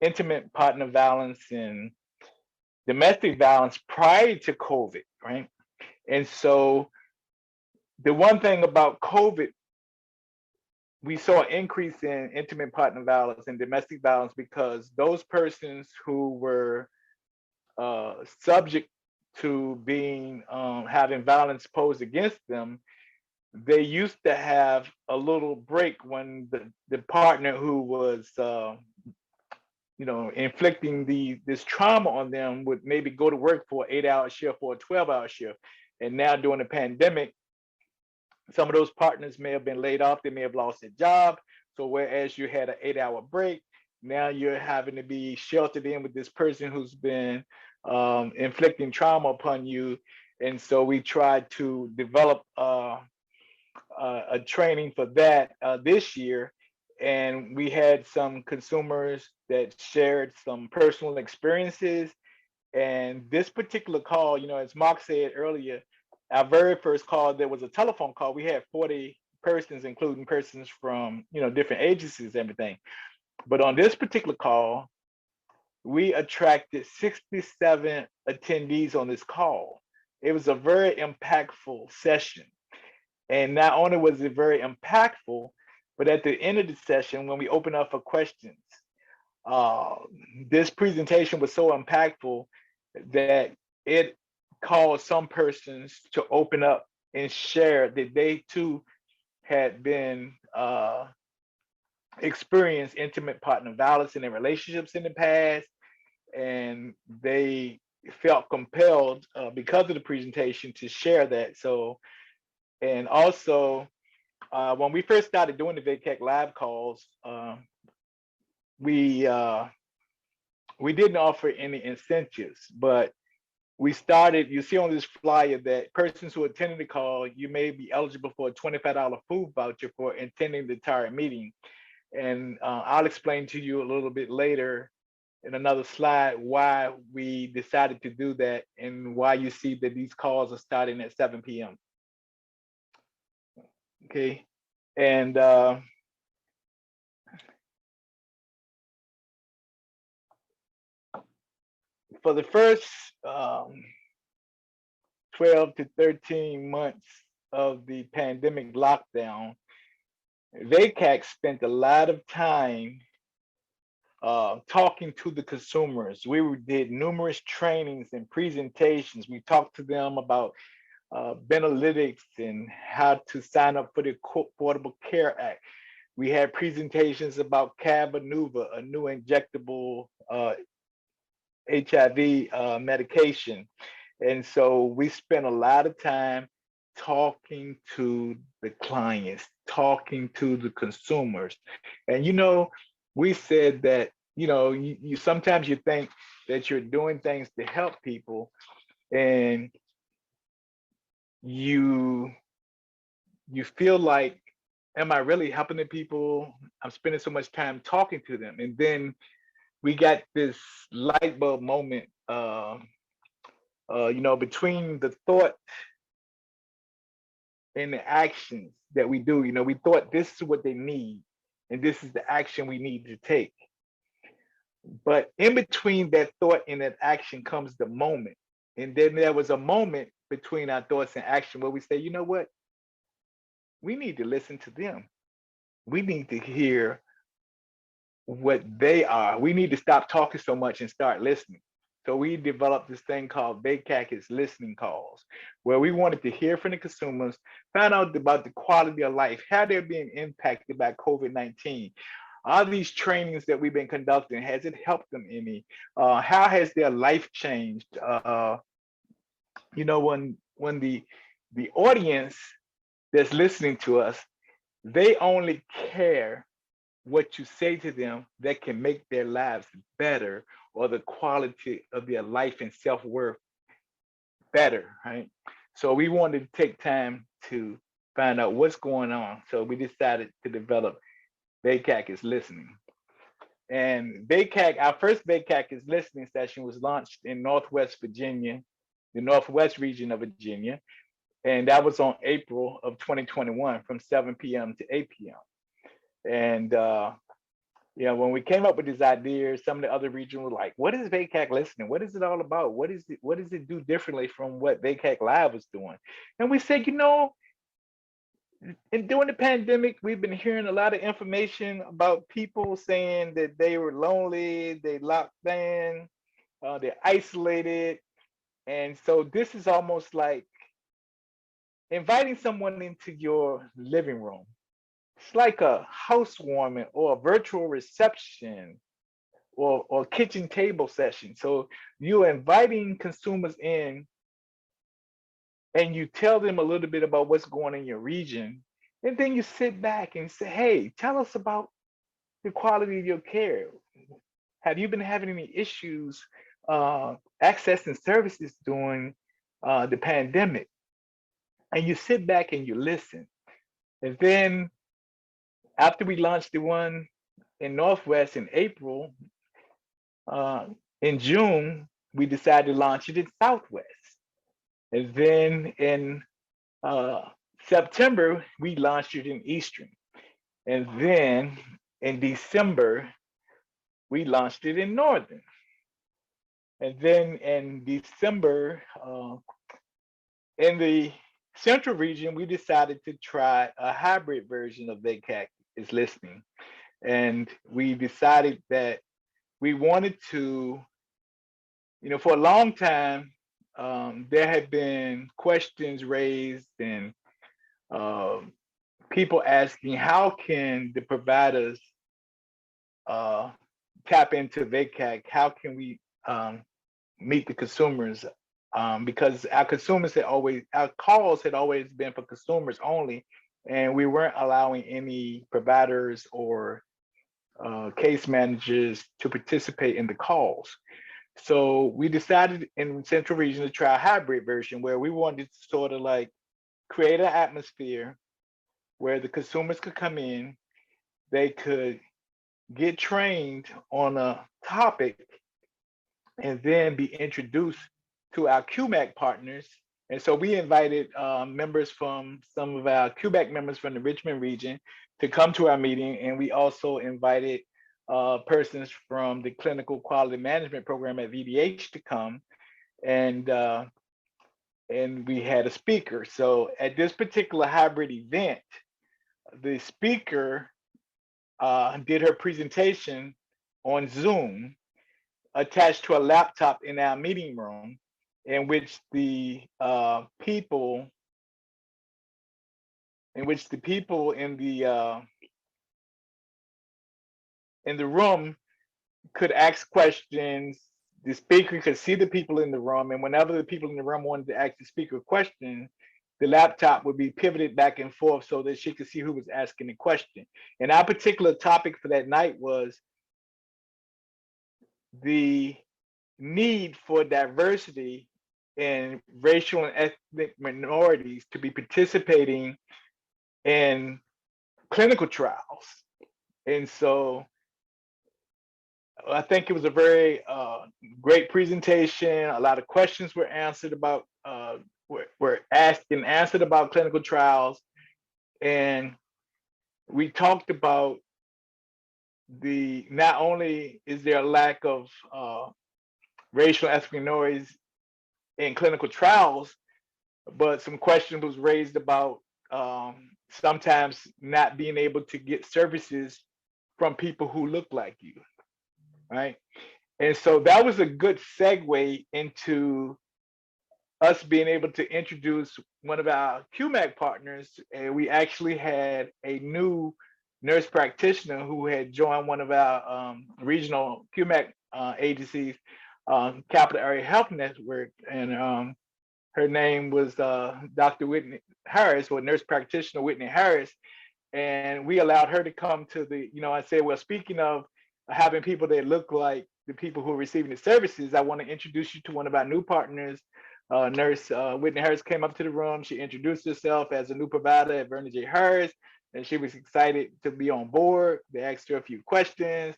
intimate partner violence and domestic violence prior to COVID, right? And so the one thing about COVID, we saw an increase in intimate partner violence and domestic violence because those persons who were subject to being having violence posed against them, they used to have a little break when the partner who was inflicting this trauma on them would maybe go to work for an 8-hour shift or a 12-hour shift. And now during the pandemic, some of those partners may have been laid off, they may have lost their job. So whereas you had an 8-hour break, now you're having to be sheltered in with this person who's been inflicting trauma upon you. And so we tried to develop a training for that this year. And we had some consumers that shared some personal experiences. And this particular call, as Mark said earlier, our very first call, there was a telephone call. We had 40 persons, including persons from, different agencies, everything. But on this particular call, we attracted 67 attendees on this call. It was a very impactful session. And not only was it very impactful, but at the end of the session, when we opened up for questions, this presentation was so impactful that it caused some persons to open up and share that they too had been experienced intimate partner violence in their relationships in the past, and they felt compelled because of the presentation to share that. So, and also when we first started doing the Vaccac live calls, we didn't offer any incentives, but we started, you see on this flyer that persons who attended the call, you may be eligible for a $25 food voucher for attending the entire meeting. And I'll explain to you a little bit later in another slide why we decided to do that and why you see that these calls are starting at 7 p.m. Okay, and for the first 12 to 13 months of the pandemic lockdown, VACAC spent a lot of time talking to the consumers. We did numerous trainings and presentations. We talked to them about Benalytics and how to sign up for the Affordable Care Act. We had presentations about Cabenuva, a new injectable HIV medication. And so we spent a lot of time talking to the clients, talking to the consumers. And, we said that, you sometimes you think that you're doing things to help people, and you feel like, am I really helping the people? I'm spending so much time talking to them. And then we got this light bulb moment, between the thought and the actions that we do. We thought this is what they need, and this is the action we need to take. But in between that thought and that action comes the moment. And then there was a moment between our thoughts and action where we say, you know what? We need to listen to them. We need to hear what they are. We need to stop talking so much and start listening. So we developed this thing called Vaccac listening calls, where we wanted to hear from the consumers, find out about the quality of life, how they're being impacted by COVID-19. All these trainings that we've been conducting, has it helped them any? How has their life changed? When the audience that's listening to us, they only care what you say to them that can make their lives better, or the quality of their life and self-worth better, right? So we wanted to take time to find out what's going on. So we decided to develop Vaccac listening. And Vaccac, our first Vaccac listening session was launched in Northwest Virginia, the Northwest region of Virginia. And that was on April of 2021 from 7 p.m. to 8 p.m. And when we came up with this idea, some of the other regions were like, what is VACAC listening? What is it all about? What does it do differently from what VACAC Live was doing? And we said, and during the pandemic, we've been hearing a lot of information about people saying that they were lonely, they locked in, they're isolated. And so this is almost like inviting someone into your living room. It's like a housewarming or a virtual reception or kitchen table session. So you're inviting consumers in and you tell them a little bit about what's going on in your region. And then you sit back and say, hey, tell us about the quality of your care. Have you been having any issues accessing services during the pandemic? And you sit back and you listen. And then after we launched the one in Northwest in April, in June, we decided to launch it in Southwest. And then in September, we launched it in Eastern. And then in December, we launched it in Northern. And then in December, in the Central region, we decided to try a hybrid version of VACAC is listening. And we decided that we wanted to, for a long time, there had been questions raised and people asking, how can the providers tap into VACAC? How can we meet the consumers? Because our calls had always been for consumers only, and we weren't allowing any providers or case managers to participate in the calls. So we decided in Central Region to try a hybrid version where we wanted to sort of like create an atmosphere where the consumers could come in, they could get trained on a topic, and then be introduced to our QMAC partners. And so we invited members from some of our QMAC members from the Richmond region to come to our meeting. And we also invited persons from the Clinical Quality Management Program at VDH to come. And we had a speaker. So at this particular hybrid event, the speaker did her presentation on Zoom attached to a laptop in our meeting room, in which the people in the room could ask questions. The speaker could see the people in the room, and whenever the people in the room wanted to ask the speaker a question, the laptop would be pivoted back and forth so that she could see who was asking the question. And our particular topic for that night was the need for diversity in racial and ethnic minorities to be participating in clinical trials. And so I think it was a very great presentation. A lot of questions were answered about, were asked and answered about clinical trials. And we talked about not only is there a lack of racial and ethnic minorities in clinical trials, but some question was raised about sometimes not being able to get services from people who look like you, right? And so that was a good segue into us being able to introduce one of our QMAC partners. And we actually had a new nurse practitioner who had joined one of our regional QMAC agencies, Capital Area Health Network, and her name was Dr. Whitney Harris, or nurse practitioner Whitney Harris. And we allowed her to come to the, I said, well, speaking of having people that look like the people who are receiving the services, I want to introduce you to one of our new partners. Nurse Whitney Harris came up to the room. She introduced herself as a new provider at Vernon J. Harris, and she was excited to be on board. They asked her a few questions.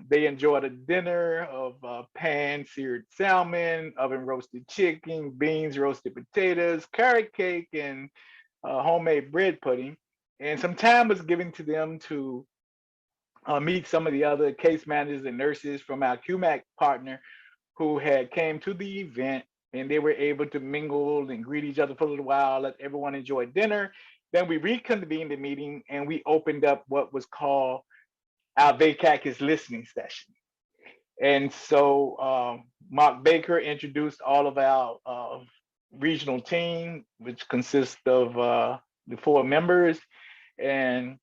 They enjoyed a dinner of pan-seared salmon, oven-roasted chicken, beans, roasted potatoes, carrot cake, and homemade bread pudding. And some time was given to them to meet some of the other case managers and nurses from our QMAC partner who had came to the event, and they were able to mingle and greet each other for a little while, let everyone enjoy dinner. Then we reconvened the meeting and we opened up what was called our VACAC is listening session. And so Mark Baker introduced all of our regional team, which consists of the 4 members. And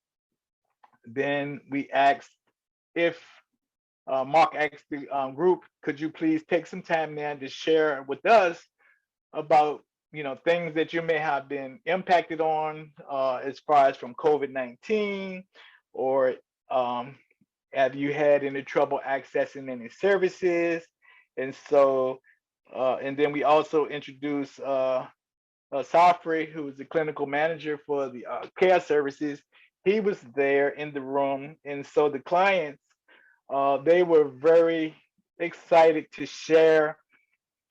then we asked if Mark asked the group, could you please take some time now to share with us about things that you may have been impacted on as far as from COVID-19, or have you had any trouble accessing any services? And so, and then we also introduced Safri, who is the clinical manager for the care services. He was there in the room, and so the clients, they were very excited to share.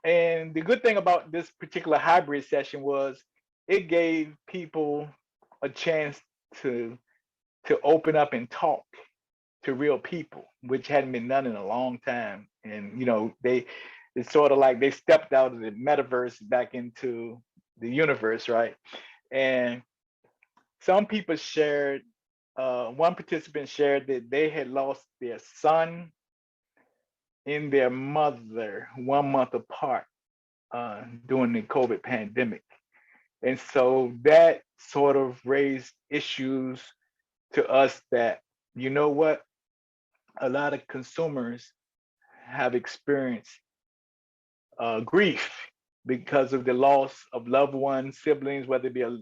And the good thing about this particular hybrid session was it gave people a chance to open up and talk to real people, which hadn't been done in a long time. And it's sort of like they stepped out of the metaverse back into the universe, right? And some people shared, one participant shared that they had lost their son and their mother 1 month apart during the COVID pandemic. And so that sort of raised issues to us that, you know what, a lot of consumers have experienced grief because of the loss of loved ones, siblings, whether it be a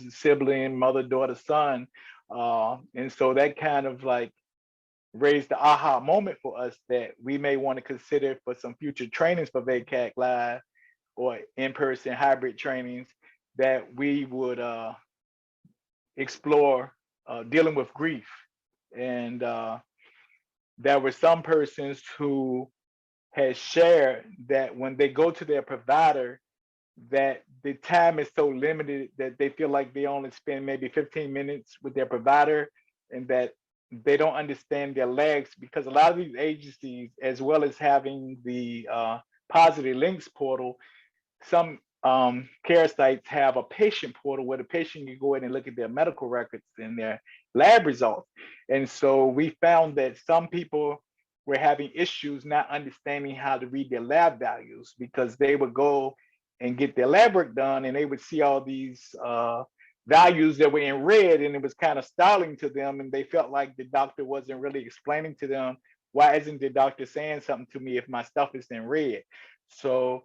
sibling, mother, daughter, son. And so that kind of like raised the aha moment for us that we may want to consider for some future trainings for VACAC Live or in-person hybrid trainings, that we would explore dealing with grief. And there were some persons who had shared that when they go to their provider, that the time is so limited that they feel like they only spend maybe 15 minutes with their provider, and that they don't understand their lags, because a lot of these agencies, as well as having the Positive Links portal, some care sites have a patient portal where the patient can go in and look at their medical records and their lab results. And so we found that some people were having issues not understanding how to read their lab values, because they would go and get their lab work done and they would see all these values that were in red, and it was kind of startling to them, and they felt like the doctor wasn't really explaining to them, why isn't the doctor saying something to me if my stuff is in red? So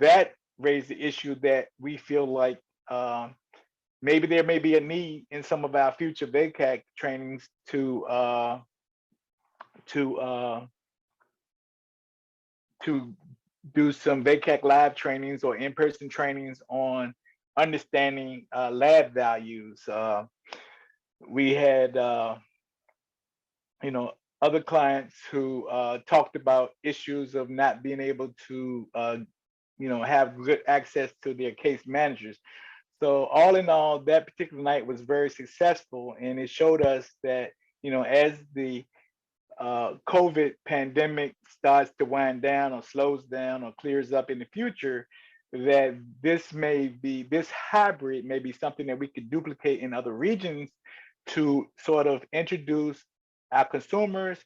that raised the issue that we feel like maybe there may be a need in some of our future VACAC trainings to do some VACAC live trainings or in-person trainings on understanding lab values. We had other clients who talked about issues of not being able to have good access to their case managers. So all in all, that particular night was very successful, and it showed us that as the COVID pandemic starts to wind down or slows down or clears up in the future, that this hybrid may be something that we could duplicate in other regions to sort of introduce our consumers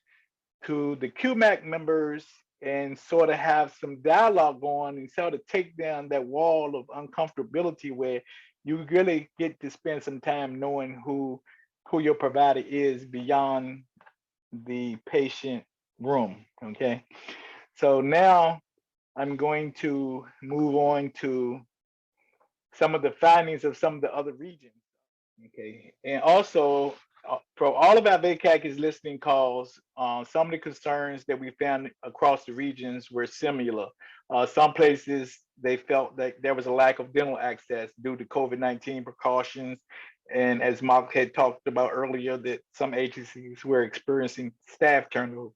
to the QMAC members and sort of have some dialogue going and sort of take down that wall of uncomfortability where you really get to spend some time knowing who your provider is beyond the patient room. Okay, so now I'm going to move on to some of the findings of some of the other regions. Okay, and also for all of our VACAC listening calls, some of the concerns that we found across the regions were similar. Some places they felt that there was a lack of dental access due to COVID-19 precautions. And as Mark had talked about earlier, that some agencies were experiencing staff turnover.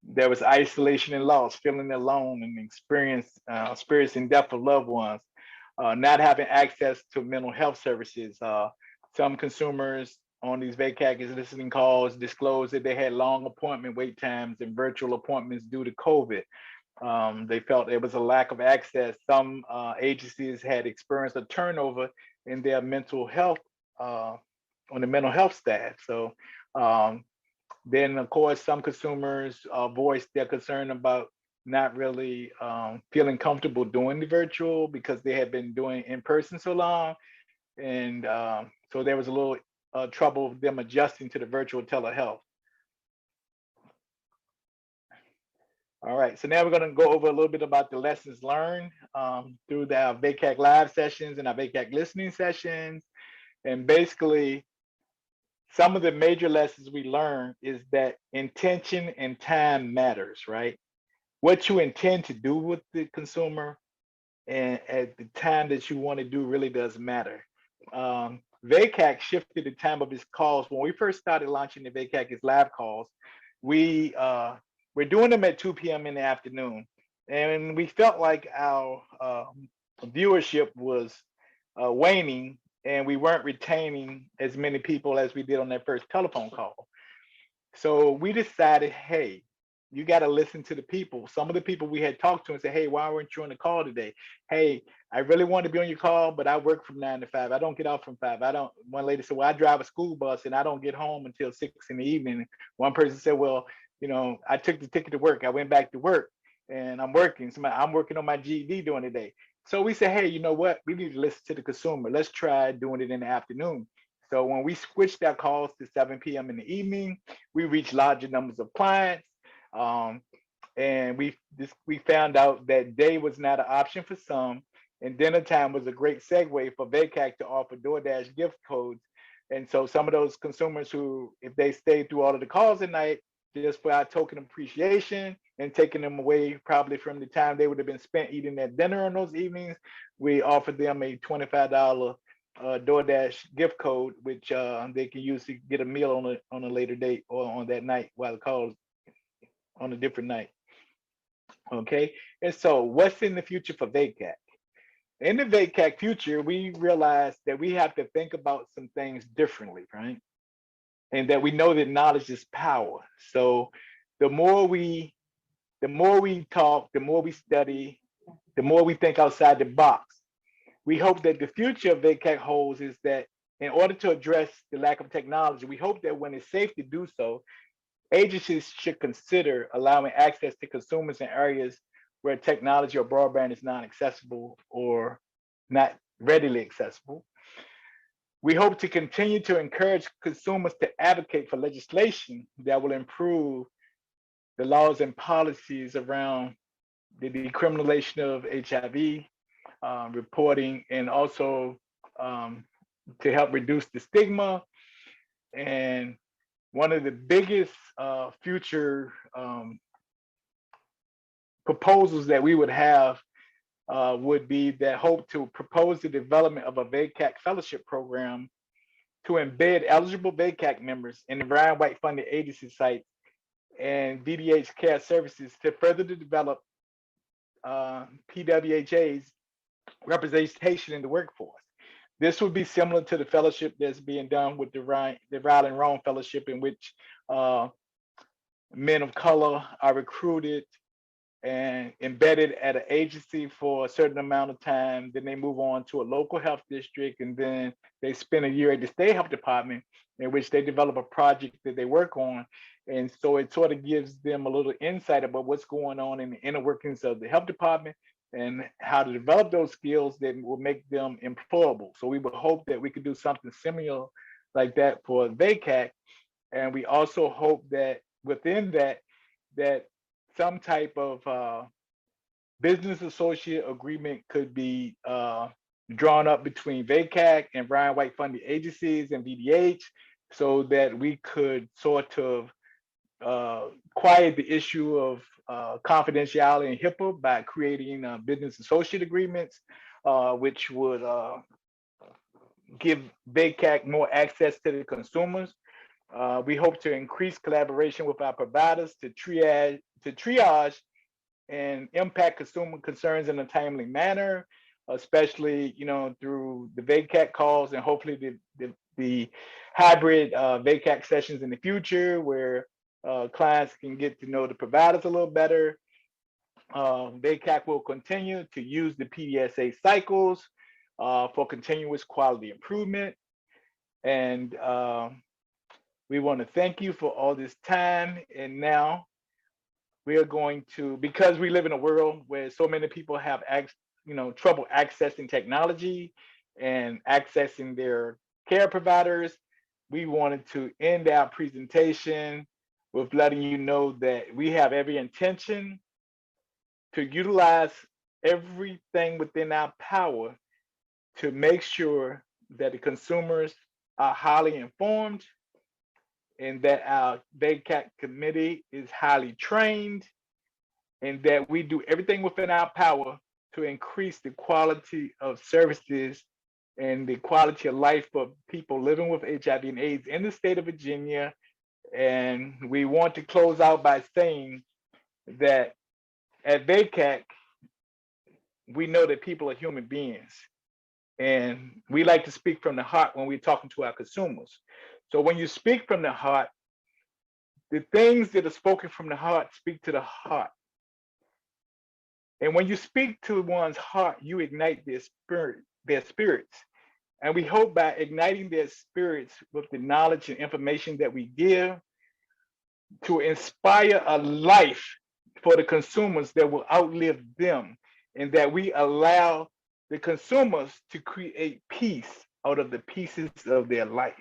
There was isolation and loss, feeling alone, and experiencing death of loved ones. Not having access to mental health services. Some consumers on these VACAC listening calls disclosed that they had long appointment wait times and virtual appointments due to COVID. They felt there was a lack of access. Some agencies had experienced a turnover in their mental health, on the mental health staff. So then, of course, some consumers voiced their concern about not really feeling comfortable doing the virtual because they had been doing in person so long. And so there was a little trouble with them adjusting to the virtual telehealth. All right, so now we're going to go over a little bit about the lessons learned through the VACAC live sessions and our VACAC listening sessions. And basically, some of the major lessons we learned is that intention and time matters, right? What you intend to do with the consumer and at the time that you want to do really does matter. VACAC shifted the time of his calls. When we first started launching the VACAC, his live calls, we're doing them at 2 p.m. in the afternoon. And we felt like our viewership was waning and we weren't retaining as many people as we did on that first telephone call. So we decided, hey, you got to listen to the people. Some of the people we had talked to and said, hey, why weren't you on the call today? Hey, I really want to be on your call, but I work from 9 to 5. I don't get off from 5. One lady said, well, I drive a school bus and I don't get home until 6 in the evening. One person said, well, I took the ticket to work. I went back to work and I'm working. I'm working on my GED during the day. So we said, hey, you know what? We need to listen to the consumer. Let's try doing it in the afternoon. So when we switched our calls to 7 p.m. in the evening, we reached larger numbers of clients. And we found out that day was not an option for some, and dinner time was a great segue for VACAC to offer DoorDash gift codes. And so some of those consumers who, if they stayed through all of the calls at night, just for our token appreciation and taking them away probably from the time they would have been spent eating their dinner on those evenings, we offered them a $25 DoorDash gift code, which they can use to get a meal on a later date or on that night while the call is on a different night. Okay, and so what's in the future for VACAC? In the VACAC future, we realized that we have to think about some things differently, right? And that we know that knowledge is power. So the more we talk, the more we study, the more we think outside the box. We hope that the future of VACAC holds is that in order to address the lack of technology, we hope that when it's safe to do so, agencies should consider allowing access to consumers in areas where technology or broadband is not accessible or not readily accessible. We hope to continue to encourage consumers to advocate for legislation that will improve the laws and policies around the decriminalization of HIV reporting, and also to help reduce the stigma. And one of the biggest future proposals that we would have would be that hope to propose the development of a Vaccac Fellowship program to embed eligible Vaccac members in the Ryan White funded agency sites and VDH care services to further develop PWHA's representation in the workforce. This would be similar to the fellowship that's being done with the Ryland Rome Fellowship, in which men of color are recruited and embedded at an agency for a certain amount of time. Then they move on to a local health district, and then they spend a year at the state health department, in which they develop a project that they work on. And so it sort of gives them a little insight about what's going on in the inner workings of the health department and how to develop those skills that will make them employable. So we would hope that we could do something similar like that for VACAC. And we also hope that within that, that some type of business associate agreement could be drawn up between VACAC and Ryan White funded agencies and VDH, so that we could sort of quiet the issue of confidentiality and HIPAA by creating business associate agreements, which would give VACAC more access to the consumers. We hope to increase collaboration with our providers to triage and impact consumer concerns in a timely manner, especially through the VACAC calls, and hopefully the the hybrid VACAC sessions in the future, where clients can get to know the providers a little better. VACAC will continue to use the PDSA cycles for continuous quality improvement. And we want to thank you for all this time. And now we are going to, because we live in a world where so many people have trouble accessing technology and accessing their care providers, we wanted to end our presentation with letting you know that we have every intention to utilize everything within our power to make sure that the consumers are highly informed and that our VACAC committee is highly trained, and that we do everything within our power to increase the quality of services and the quality of life for people living with HIV and AIDS in the state of Virginia. And we want to close out by saying that at VACAC, we know that people are human beings. And we like to speak from the heart when we're talking to our consumers. So when you speak from the heart, the things that are spoken from the heart speak to the heart. And when you speak to one's heart, you ignite their spirits. And we hope by igniting their spirits with the knowledge and information that we give to inspire a life for the consumers that will outlive them, and that we allow the consumers to create peace out of the pieces of their life.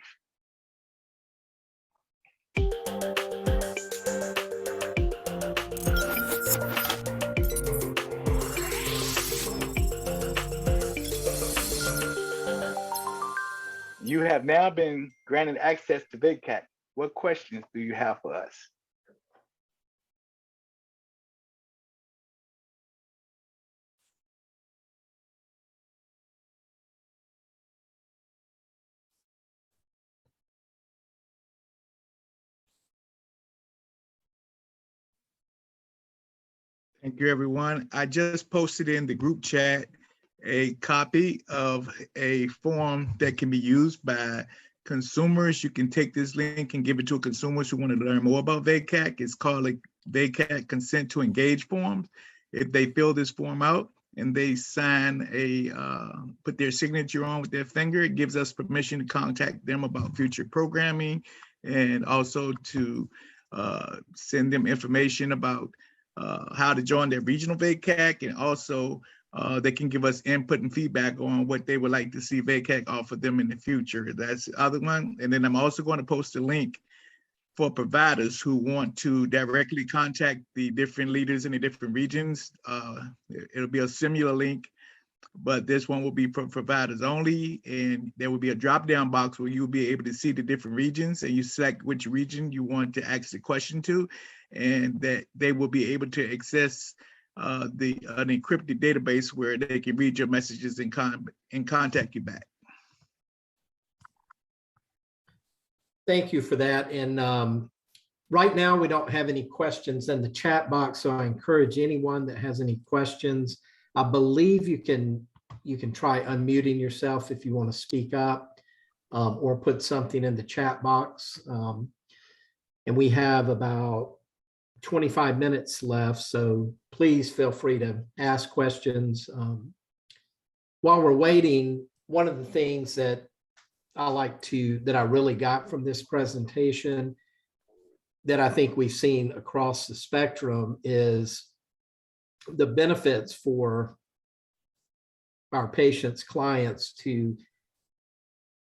You have now been granted access to VACAC. What questions do you have for us? Thank you, everyone. I just posted in the group chat a copy of a form that can be used by consumers. You can take this link and give it to consumers who want to learn more about VACAC. It's called a VACAC Consent to Engage form. If they fill this form out and they sign put their signature on with their finger, it gives us permission to contact them about future programming, and also to send them information about how to join their regional VACAC, and also they can give us input and feedback on what they would like to see VACAC offer them in the future. That's the other one. And then I'm also going to post a link for providers who want to directly contact the different leaders in the different regions. It'll be a similar link, but this one will be for providers only. And there will be a drop-down box where you'll be able to see the different regions, and you select which region you want to ask the question to, and that they will be able to access an encrypted database where they can read your messages and contact you back. Thank you for that. And right now we don't have any questions in the chat box, so I encourage anyone that has any questions. I believe you can try unmuting yourself if you want to speak up, or put something in the chat box. And we have about 25 minutes left, so please feel free to ask questions. While we're waiting, one of the things that that I really got from this presentation that I think we've seen across the spectrum is the benefits for our patients, clients, to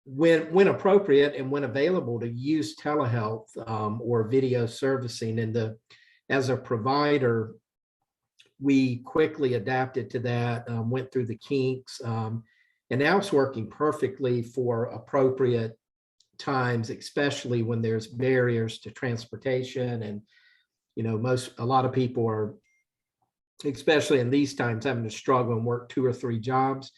when appropriate and when available, to use telehealth or video servicing. And as a provider, we quickly adapted to that, went through the kinks, and now it's working perfectly for appropriate times, especially when there's barriers to transportation. And, a lot of people are, especially in these times, having to struggle and work 2 or 3 jobs.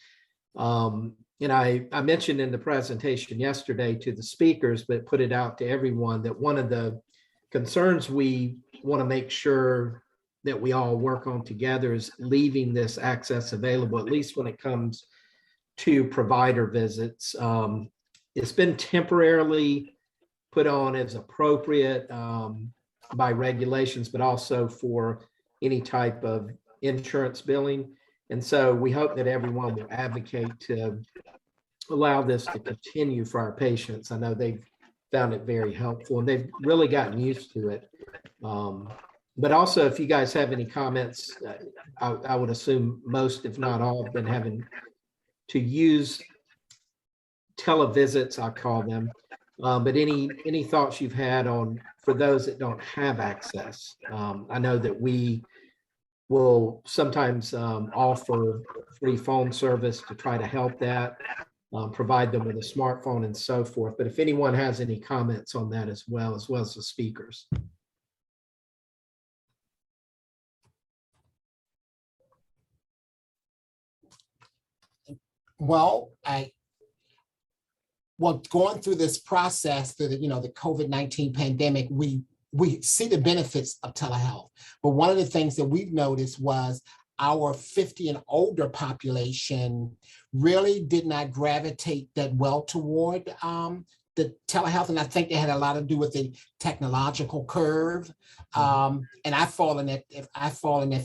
And I mentioned in the presentation yesterday to the speakers, but put it out to everyone, that one of the concerns we want to make sure that we all work on together is leaving this access available, at least when it comes to provider visits. it's been temporarily put on as appropriate by regulations, but also for any type of insurance billing. And so we hope that everyone will advocate to allow this to continue for our patients. I know they've found it very helpful and they've really gotten used to it. But also, if you guys have any comments, I would assume most, if not all, have been having to use televisits, I call them. But any thoughts you've had on for those that don't have access? I know that we will sometimes offer free phone service to try to help that, provide them with a smartphone and so forth. But if anyone has any comments on that as well as the speakers. Well, going through this process through the, the COVID-19 pandemic, we see the benefits of telehealth. But one of the things that we've noticed was our 50 and older population really did not gravitate that well toward the telehealth. And I think they had a lot to do with the technological curve. And I fall in that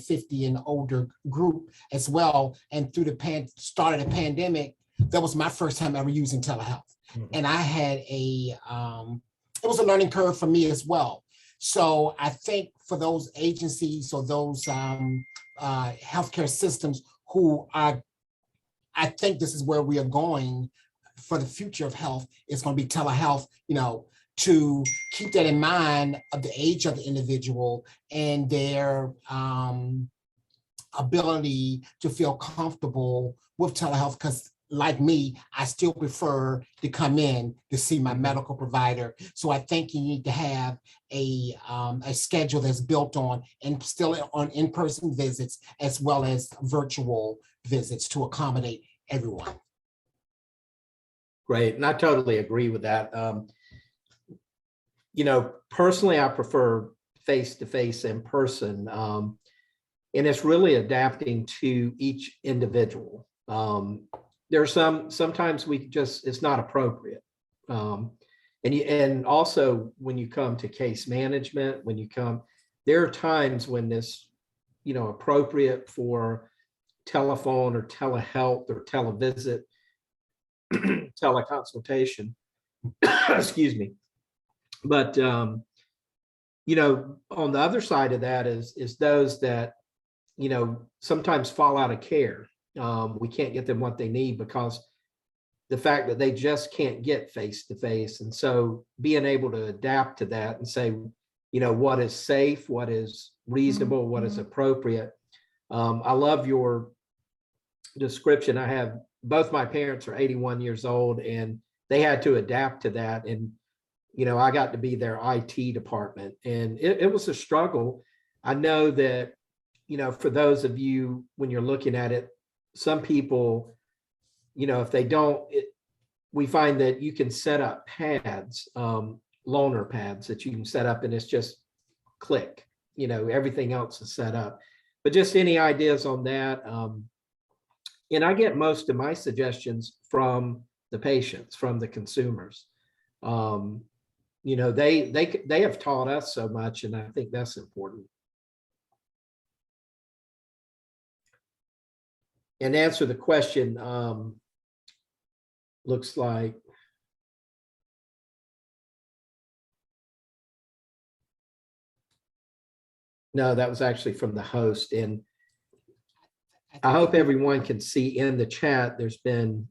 50 and older group as well. And through the start of the pandemic, that was my first time ever using telehealth. And I had it was a learning curve for me as well. So I think for those agencies or those healthcare systems who I think this is where we are going for the future of health, is going to be telehealth, to keep that in mind of the age of the individual and their ability to feel comfortable with telehealth. Because like me, I still prefer to come in to see my medical provider. So I think you need to have a schedule that's built on and still on in-person visits as well as virtual visits to accommodate everyone. Great, and I totally agree with that. Personally, I prefer face-to-face in person, and it's really adapting to each individual. There's sometimes it's not appropriate. And also when you come to case management, there are times when this, appropriate for telephone or telehealth or televisit, teleconsultation, excuse me. But, on the other side of that is those that, sometimes fall out of care. We can't get them what they need because the fact that they just can't get face to face. And so being able to adapt to that and say, what is safe, what is reasonable, what is appropriate. I love your description. Both my parents are 81 years old and they had to adapt to that. And, I got to be their IT department and it was a struggle. I know that, for those of you, when you're looking at it, some people, if they don't, we find that you can set up pads, loaner pads that you can set up and it's just click, everything else is set up. But just any ideas on that? And I get most of my suggestions from the patients, from the consumers. They have taught us so much, and I think that's important. And answer the question, looks like no, that was actually from the host. And I hope everyone can see in the chat, there's been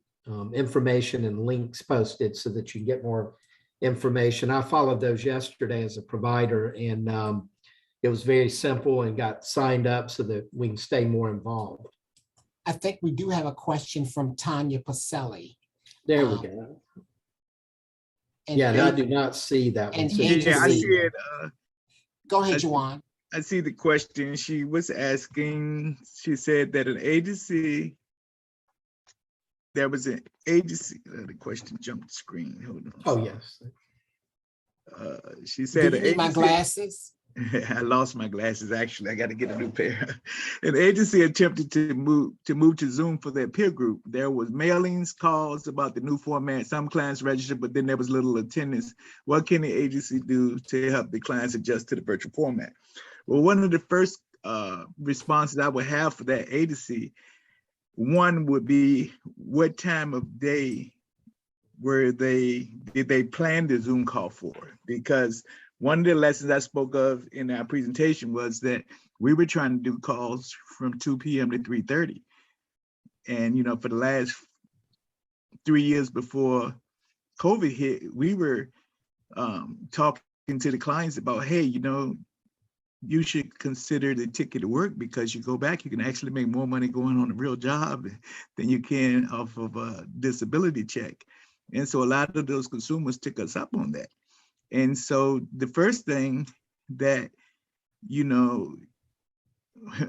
information and links posted so that you can get more information. I followed those yesterday as a provider, and it was very simple and got signed up so that we can stay more involved. I think we do have a question from Tanya Pacelli. There we go. I do not see that one. Yeah, I see it. Go ahead, Juwan. I see the question. She was asking, she said that the question jumped the screen. Hold on. Oh, yes. She said, do you need my glasses? I lost my glasses, actually. I got to get a new pair. An agency attempted to move to Zoom for their peer group. There was mailings, calls about the new format. Some clients registered, but then there was little attendance. What can the agency do to help the clients adjust to the virtual format? Well, one of the first responses I would have for that agency, one would be, what time of day did they plan the Zoom call for? Because one of the lessons I spoke of in our presentation was that we were trying to do calls from 2 p.m. to 3:30. And, you know, for the last 3 years before COVID hit, we were talking to the clients about, hey, you know, you should consider the ticket to work, because you go back, you can actually make more money going on a real job than you can off of a disability check. And so a lot of those consumers took us up on that. And so the first thing that, you know,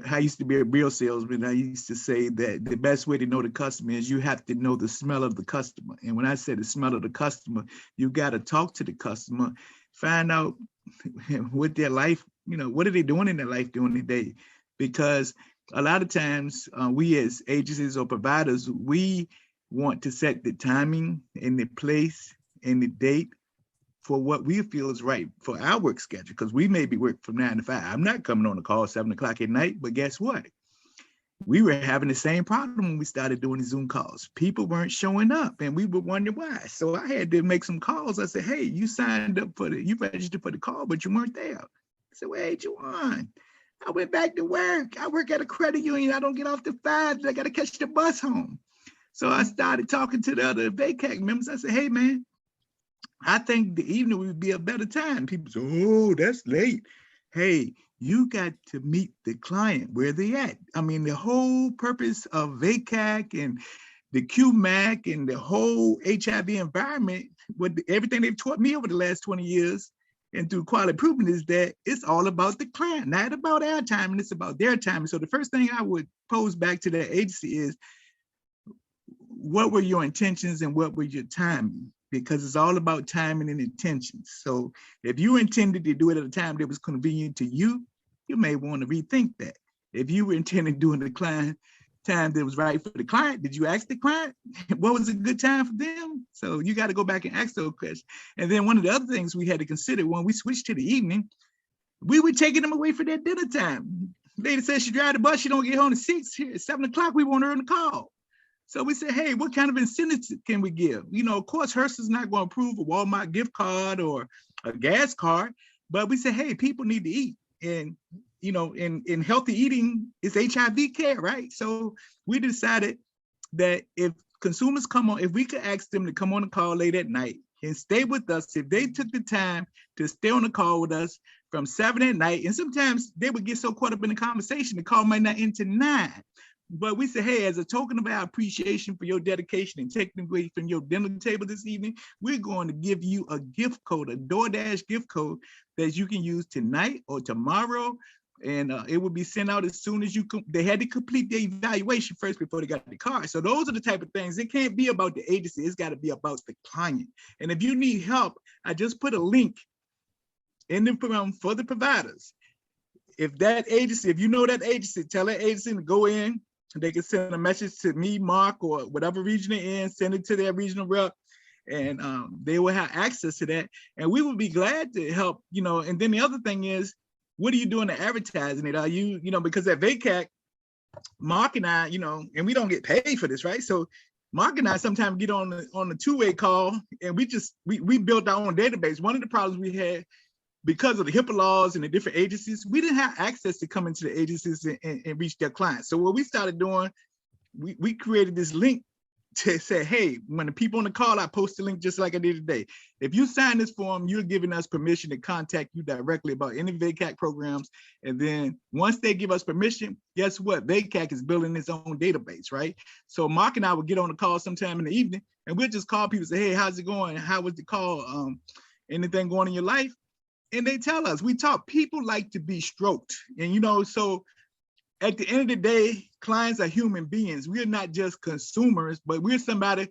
I used to be a real salesman. I used to say that the best way to know the customer is you have to know the smell of the customer. And when I say the smell of the customer, you got to talk to the customer, find out what their life, you know, what are they doing in their life during the day? Because a lot of times we as agencies or providers, we want to set the timing and the place and the date for what we feel is right for our work schedule, because we may be working from 9 to 5. I'm not coming on a call 7 o'clock at night, but guess what? We were having the same problem when we started doing the Zoom calls. People weren't showing up and we were wondering why. So I had to make some calls. I said, hey, you signed up you registered for the call, but you weren't there. I said, well, hey, Juwan, I went back to work. I work at a credit union. I don't get off the 5. I got to catch the bus home. So I started talking to the other Vaccac members. I said, hey, man, I think the evening would be a better time. People say, oh, that's late. Hey, you got to meet the client where they at. I mean, the whole purpose of VACAC and the QMAC and the whole HIV environment, everything they've taught me over the last 20 years and through quality improvement is that it's all about the client, not about our time, and it's about their time. And so the first thing I would pose back to that agency is, what were your intentions and what were your timing? Because it's all about timing and intentions. So if you intended to do it at a time that was convenient to you, you may want to rethink that. If you were intending doing the client time that was right for the client, did you ask the client what was a good time for them? So you got to go back and ask those questions. And then one of the other things we had to consider when we switched to the evening, we were taking them away for their dinner time. Lady says she drive the bus, she don't get home at 6. Here at 7 o'clock, we want her on the call. So we said, hey, what kind of incentives can we give? You know, of course, Hearst is not going to approve a Walmart gift card or a gas card, but we said, hey, people need to eat. And, you know, in healthy eating is HIV care, right? So we decided that if consumers come on, if we could ask them to come on the call late at night and stay with us, if they took the time to stay on the call with us from 7 at night, and sometimes they would get so caught up in the conversation, the call might not end to 9. But we said, hey, as a token of our appreciation for your dedication and taking away from your dinner table this evening, we're going to give you a gift code, a DoorDash gift code that you can use tonight or tomorrow. And it will be sent out as soon as they had to complete the evaluation first before they got the card. So those are the type of things. It can't be about the agency. It's got to be about the client. And if you need help, I just put a link in the program for the providers. If that agency, if you know that agency, tell that agency to go in. They can send a message to me, Mark, or whatever region they're in, send it to their regional rep, and they will have access to that. And we would be glad to help, you know. And then the other thing is, what are you doing to advertising it? Are you, you know, because at VACAC, Mark and I, you know, and we don't get paid for this, right? So Mark and I sometimes get on the two-way call, and we built our own database. One of the problems we had, because of the HIPAA laws and the different agencies, we didn't have access to come into the agencies and reach their clients. So what we started doing, we created this link to say, hey, when the people on the call, I post a link just like I did today. If you sign this form, you're giving us permission to contact you directly about any VACAC programs. And then once they give us permission, guess what? VACAC is building its own database, right? So Mark and I would get on the call sometime in the evening, and we'll just call people and say, hey, how's it going? How was the call? Anything going in your life? And they tell us, we talk, people like to be stroked. And, you know, so at the end of the day, clients are human beings. We're not just consumers, but we're somebody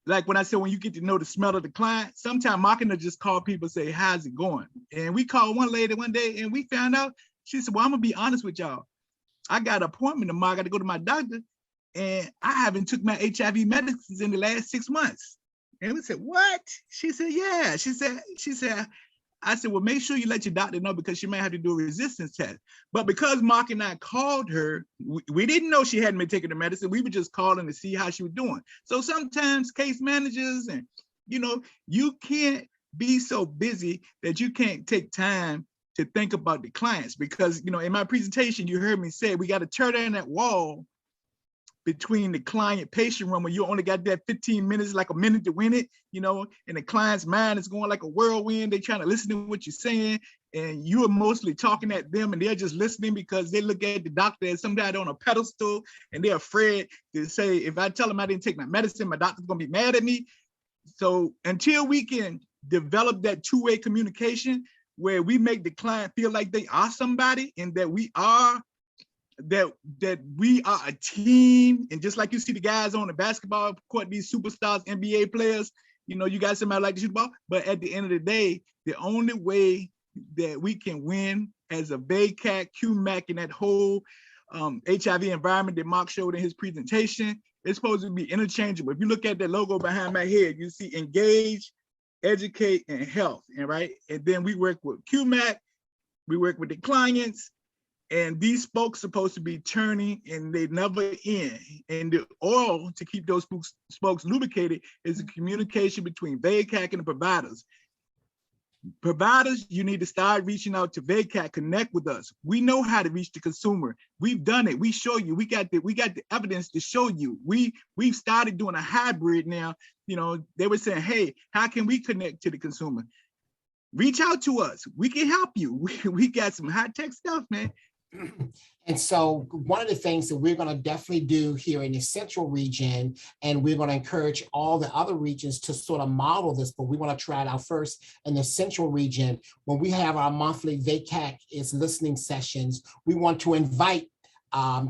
like when I said, when you get to know the smell of the client, sometimes marketing will just call people and say, how's it going? And we called one lady one day and we found out, she said, well, I'm gonna be honest with y'all. I got an appointment tomorrow, I got to go to my doctor, and I haven't took my HIV medicines in the last 6 months. And we said, what? She said, yeah. She said, I said, well, make sure you let your doctor know because she may have to do a resistance test. But because Mark and I called her, we didn't know she hadn't been taking the medicine. We were just calling to see how she was doing. So sometimes case managers and, you can't be so busy that you can't take time to think about the clients because, in my presentation, you heard me say, we got to tear down that wall between the client patient room where you only got that 15 minutes, like a minute to win it, and the client's mind is going like a whirlwind. They're trying to listen to what you're saying, and you are mostly talking at them, and they're just listening because they look at the doctor as somebody on a pedestal, and they're afraid to say, if I tell them I didn't take my medicine, my doctor's gonna be mad at me. So until we can develop that two-way communication where we make the client feel like they are somebody and that we are a team, and just like you see the guys on the basketball court, these superstars, NBA players, you got somebody like to shoot the ball, but at the end of the day, the only way that we can win as a VACAC, QMAC, and that whole HIV environment that Mark showed in his presentation, it's supposed to be interchangeable. If you look at the logo behind my head, you see engage, educate, and health, and then we work with QMAC, we work with the clients, and these spokes supposed to be turning and they never end. And the oil to keep those spokes lubricated is the communication between VACAC and the providers. Providers, you need to start reaching out to VACAC, connect with us. We know how to reach the consumer. We've done it. We show you. We got the evidence to show you. We've started doing a hybrid now. They were saying, hey, how can we connect to the consumer? Reach out to us. We can help you. We got some high tech stuff, man. And so one of the things that we're going to definitely do here in the central region, and we're going to encourage all the other regions to sort of model this, but we want to try it out first in the central region. When we have our monthly VACAC is listening sessions, we want to invite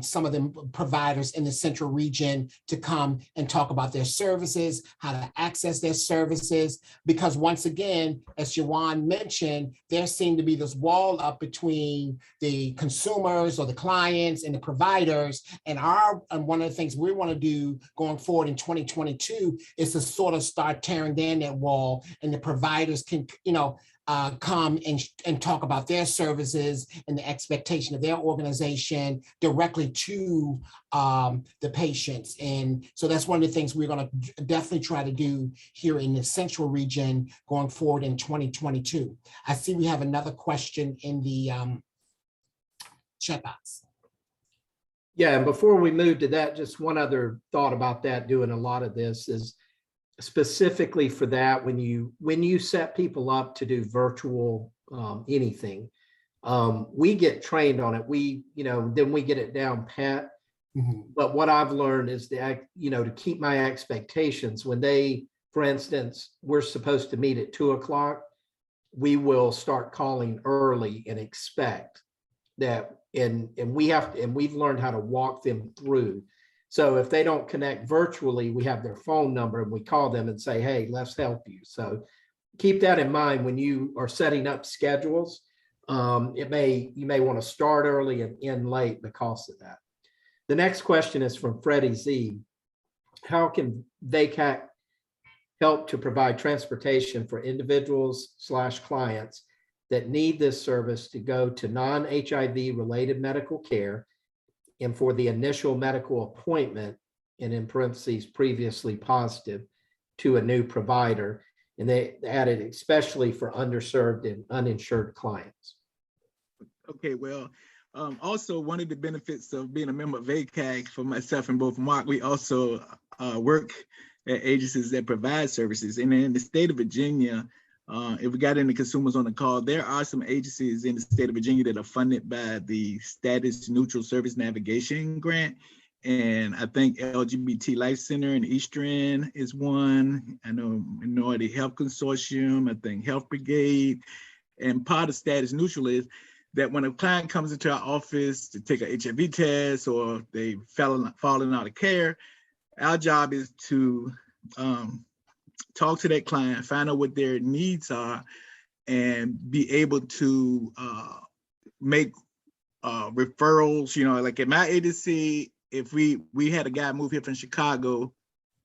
some of the providers in the central region to come and talk about their services, how to access their services, because once again, as Jawan mentioned, there seemed to be this wall up between the consumers or the clients and the providers. And one of the things we want to do going forward in 2022 is to sort of start tearing down that wall, and the providers can, come and talk about their services and the expectation of their organization directly to the patients. And so that's one of the things we're going to definitely try to do here in the central region going forward in 2022. I see we have another question in the chat box. Yeah, and before we move to that, just one other thought about that, doing a lot of this is specifically for that, when you set people up to do virtual anything, we get trained on it. Then we get it down pat. Mm-hmm. But what I've learned is to keep my expectations when for instance, we're supposed to meet at 2:00, we will start calling early and expect that, and we've learned how to walk them through. So if they don't connect virtually, we have their phone number and we call them and say, hey, let's help you. So keep that in mind when you are setting up schedules. You may want to start early and end late because of that. The next question is from Freddie Z. How can VACAC help to provide transportation for individuals/clients that need this service to go to non-HIV related medical care and for the initial medical appointment, and in parentheses, previously positive, to a new provider? And they added, especially for underserved and uninsured clients. Okay, well, also one of the benefits of being a member of VACAC for myself and both Mark, we also work at agencies that provide services. And in the state of Virginia, if we got any consumers on the call, there are some agencies in the state of Virginia that are funded by the Status Neutral Service Navigation Grant. And I think LGBT Life Center in Eastern is one. I know Minority Health Consortium, I think Health Brigade. And part of Status Neutral is that when a client comes into our office to take an HIV test or they've fallen out of care, our job is to talk to that client, find out what their needs are, and be able to make referrals. Like at my agency, if we had a guy move here from Chicago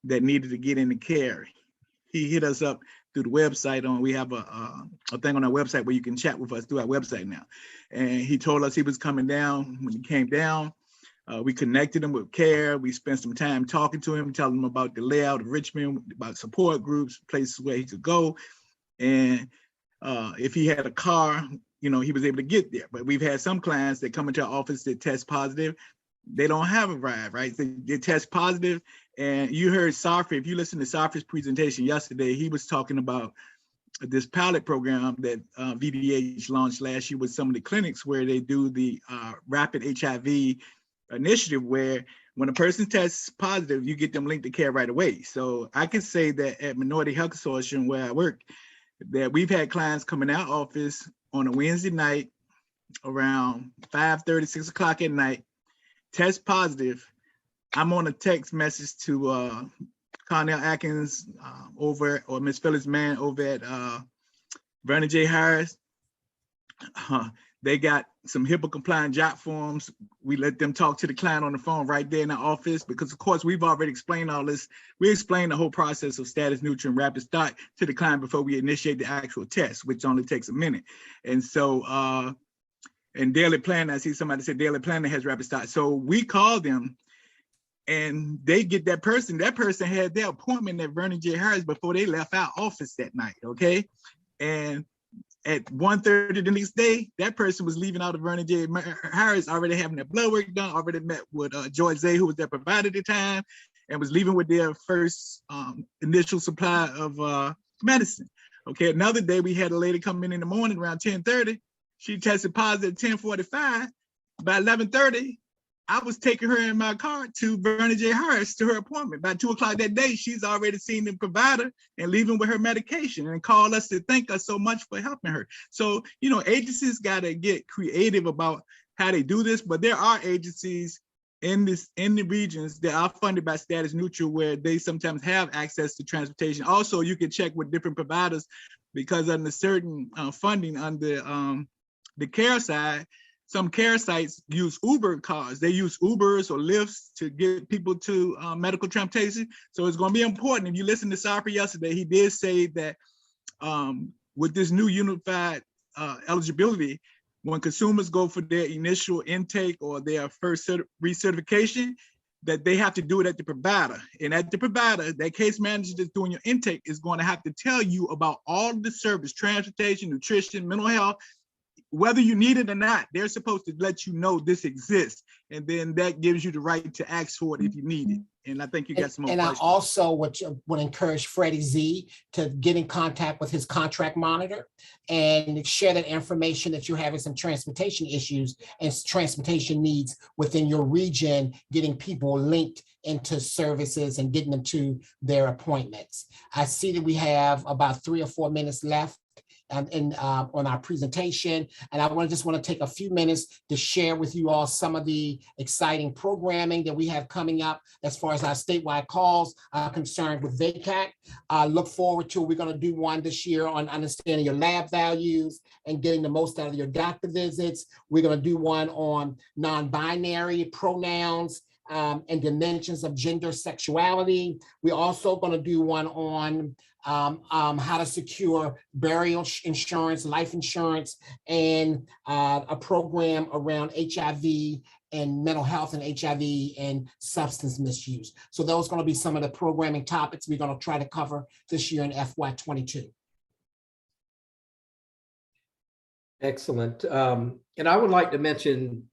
that needed to get into care, he hit us up through the website. We have a thing on our website where you can chat with us through our website now. And he told us he was coming down. When he came down, we connected him with care. We spent some time talking to him, telling him about the layout of Richmond, about support groups, places where he could go. And if he had a car, he was able to get there. But we've had some clients that come into our office that test positive. They don't have a ride, right? They test positive. And you heard Safri, if you listen to Safri's presentation yesterday, he was talking about this pilot program that VDH launched last year with some of the clinics where they do the rapid HIV initiative, where when a person tests positive, you get them linked to care right away. So I can say that at Minority Health Consortium, where I work, that we've had clients come in our office on a Wednesday night around 5:30, 6 o'clock at night, test positive. I'm on a text message to Cornell Atkins over, or Miss Phyllis Mann over at Vernon J. Harris. They got some HIPAA compliant jot forms. We let them talk to the client on the phone right there in the office, because of course we've already explained all this. We explained the whole process of status neutral and rapid start to the client before we initiate the actual test, which only takes a minute. And so, and daily planning, I see somebody said daily planning has rapid start. So we call them and they get that person had their appointment at Vernon J. Harris before they left our office that night, okay? And at 1:30 the next day, that person was leaving out of Vernon J. Harris, already having their blood work done, already met with George Zay, who was their provider at the time, and was leaving with their first initial supply of medicine. Okay, another day we had a lady come in the morning around 10:30. She tested positive at 10:45. By 11:30, I was taking her in my car to Vernon J. Harris to her appointment. By 2 o'clock that day, she's already seen the provider and leaving with her medication, and called us to thank us so much for helping her. So, agencies got to get creative about how they do this, but there are agencies in the regions that are funded by status neutral, where they sometimes have access to transportation. Also, you can check with different providers, because under certain funding under the care side, some care sites use Uber cars. They use Ubers or Lyfts to get people to medical transportation. So it's going to be important. If you listen to Safri yesterday, he did say that with this new unified eligibility, when consumers go for their initial intake or their first recertification, that they have to do it at the provider. And at the provider, that case manager that's doing your intake is going to have to tell you about all of the service, transportation, nutrition, mental health. Whether you need it or not, they're supposed to let you know this exists. And then that gives you the right to ask for it if you need it. And I think you got some more questions. I also would encourage Freddie Z to get in contact with his contract monitor and share that information that you're having some transportation issues and transportation needs within your region, getting people linked into services and getting them to their appointments. I see that we have about 3 or 4 minutes left on our presentation. And I just want to take a few minutes to share with you all some of the exciting programming that we have coming up as far as our statewide calls are concerned with VACAC. Look forward to, we're going to do one this year on understanding your lab values and getting the most out of your doctor visits. We're going to do one on non-binary pronouns and dimensions of gender sexuality. We're also going to do one on how to secure burial insurance, life insurance, and a program around HIV and mental health and HIV and substance misuse. So those are going to be some of the programming topics we're going to try to cover this year in FY22. Excellent. And I would like to mention,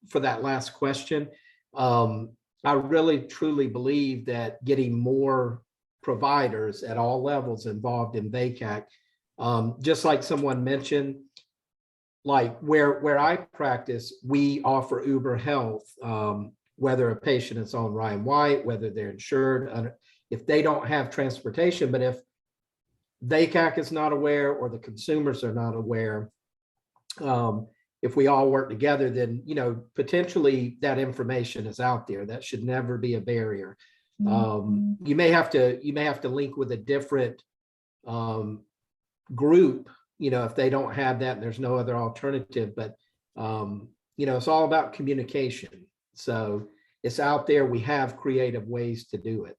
for that last question, I really truly believe that getting more providers at all levels involved in VACAC, just like someone mentioned, like where I practice, we offer Uber Health, whether a patient is on Ryan White, whether they're insured, if they don't have transportation, but if VACAC is not aware or the consumers are not aware, if we all work together, then potentially that information is out there. That should never be a barrier. You may have to link with a different group, if they don't have that and there's no other alternative, but it's all about communication. So it's out there. We have creative ways to do it.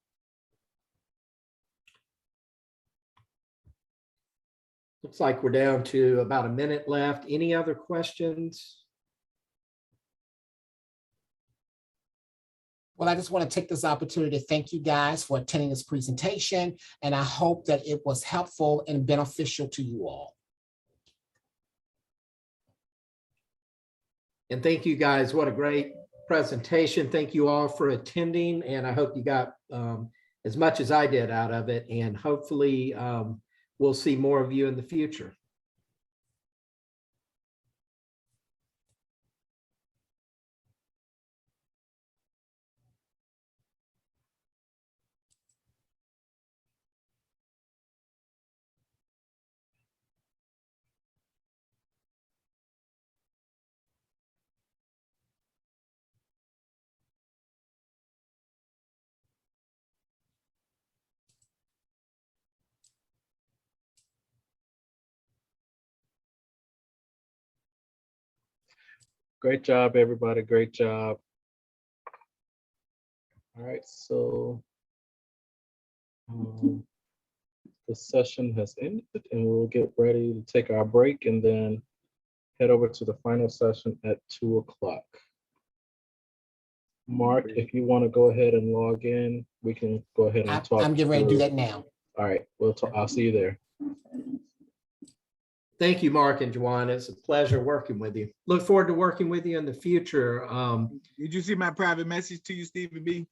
Looks like we're down to about a minute left. Any other questions? Well, I just want to take this opportunity to thank you guys for attending this presentation, and I hope that it was helpful and beneficial to you all. And thank you guys. What a great presentation. Thank you all for attending, and I hope you got as much as I did out of it, and hopefully we'll see more of you in the future. Great job, everybody. Great job. All right, so the session has ended and we'll get ready to take our break and then head over to the final session at 2 o'clock. Mark, if you want to go ahead and log in, we can go ahead and talk. I'm getting ready to do that now. All right, we'll talk. I'll see you there. Thank you, Mark and Juwan. It's a pleasure working with you. Look forward to working with you in the future. Did you see my private message to you, Stephen B?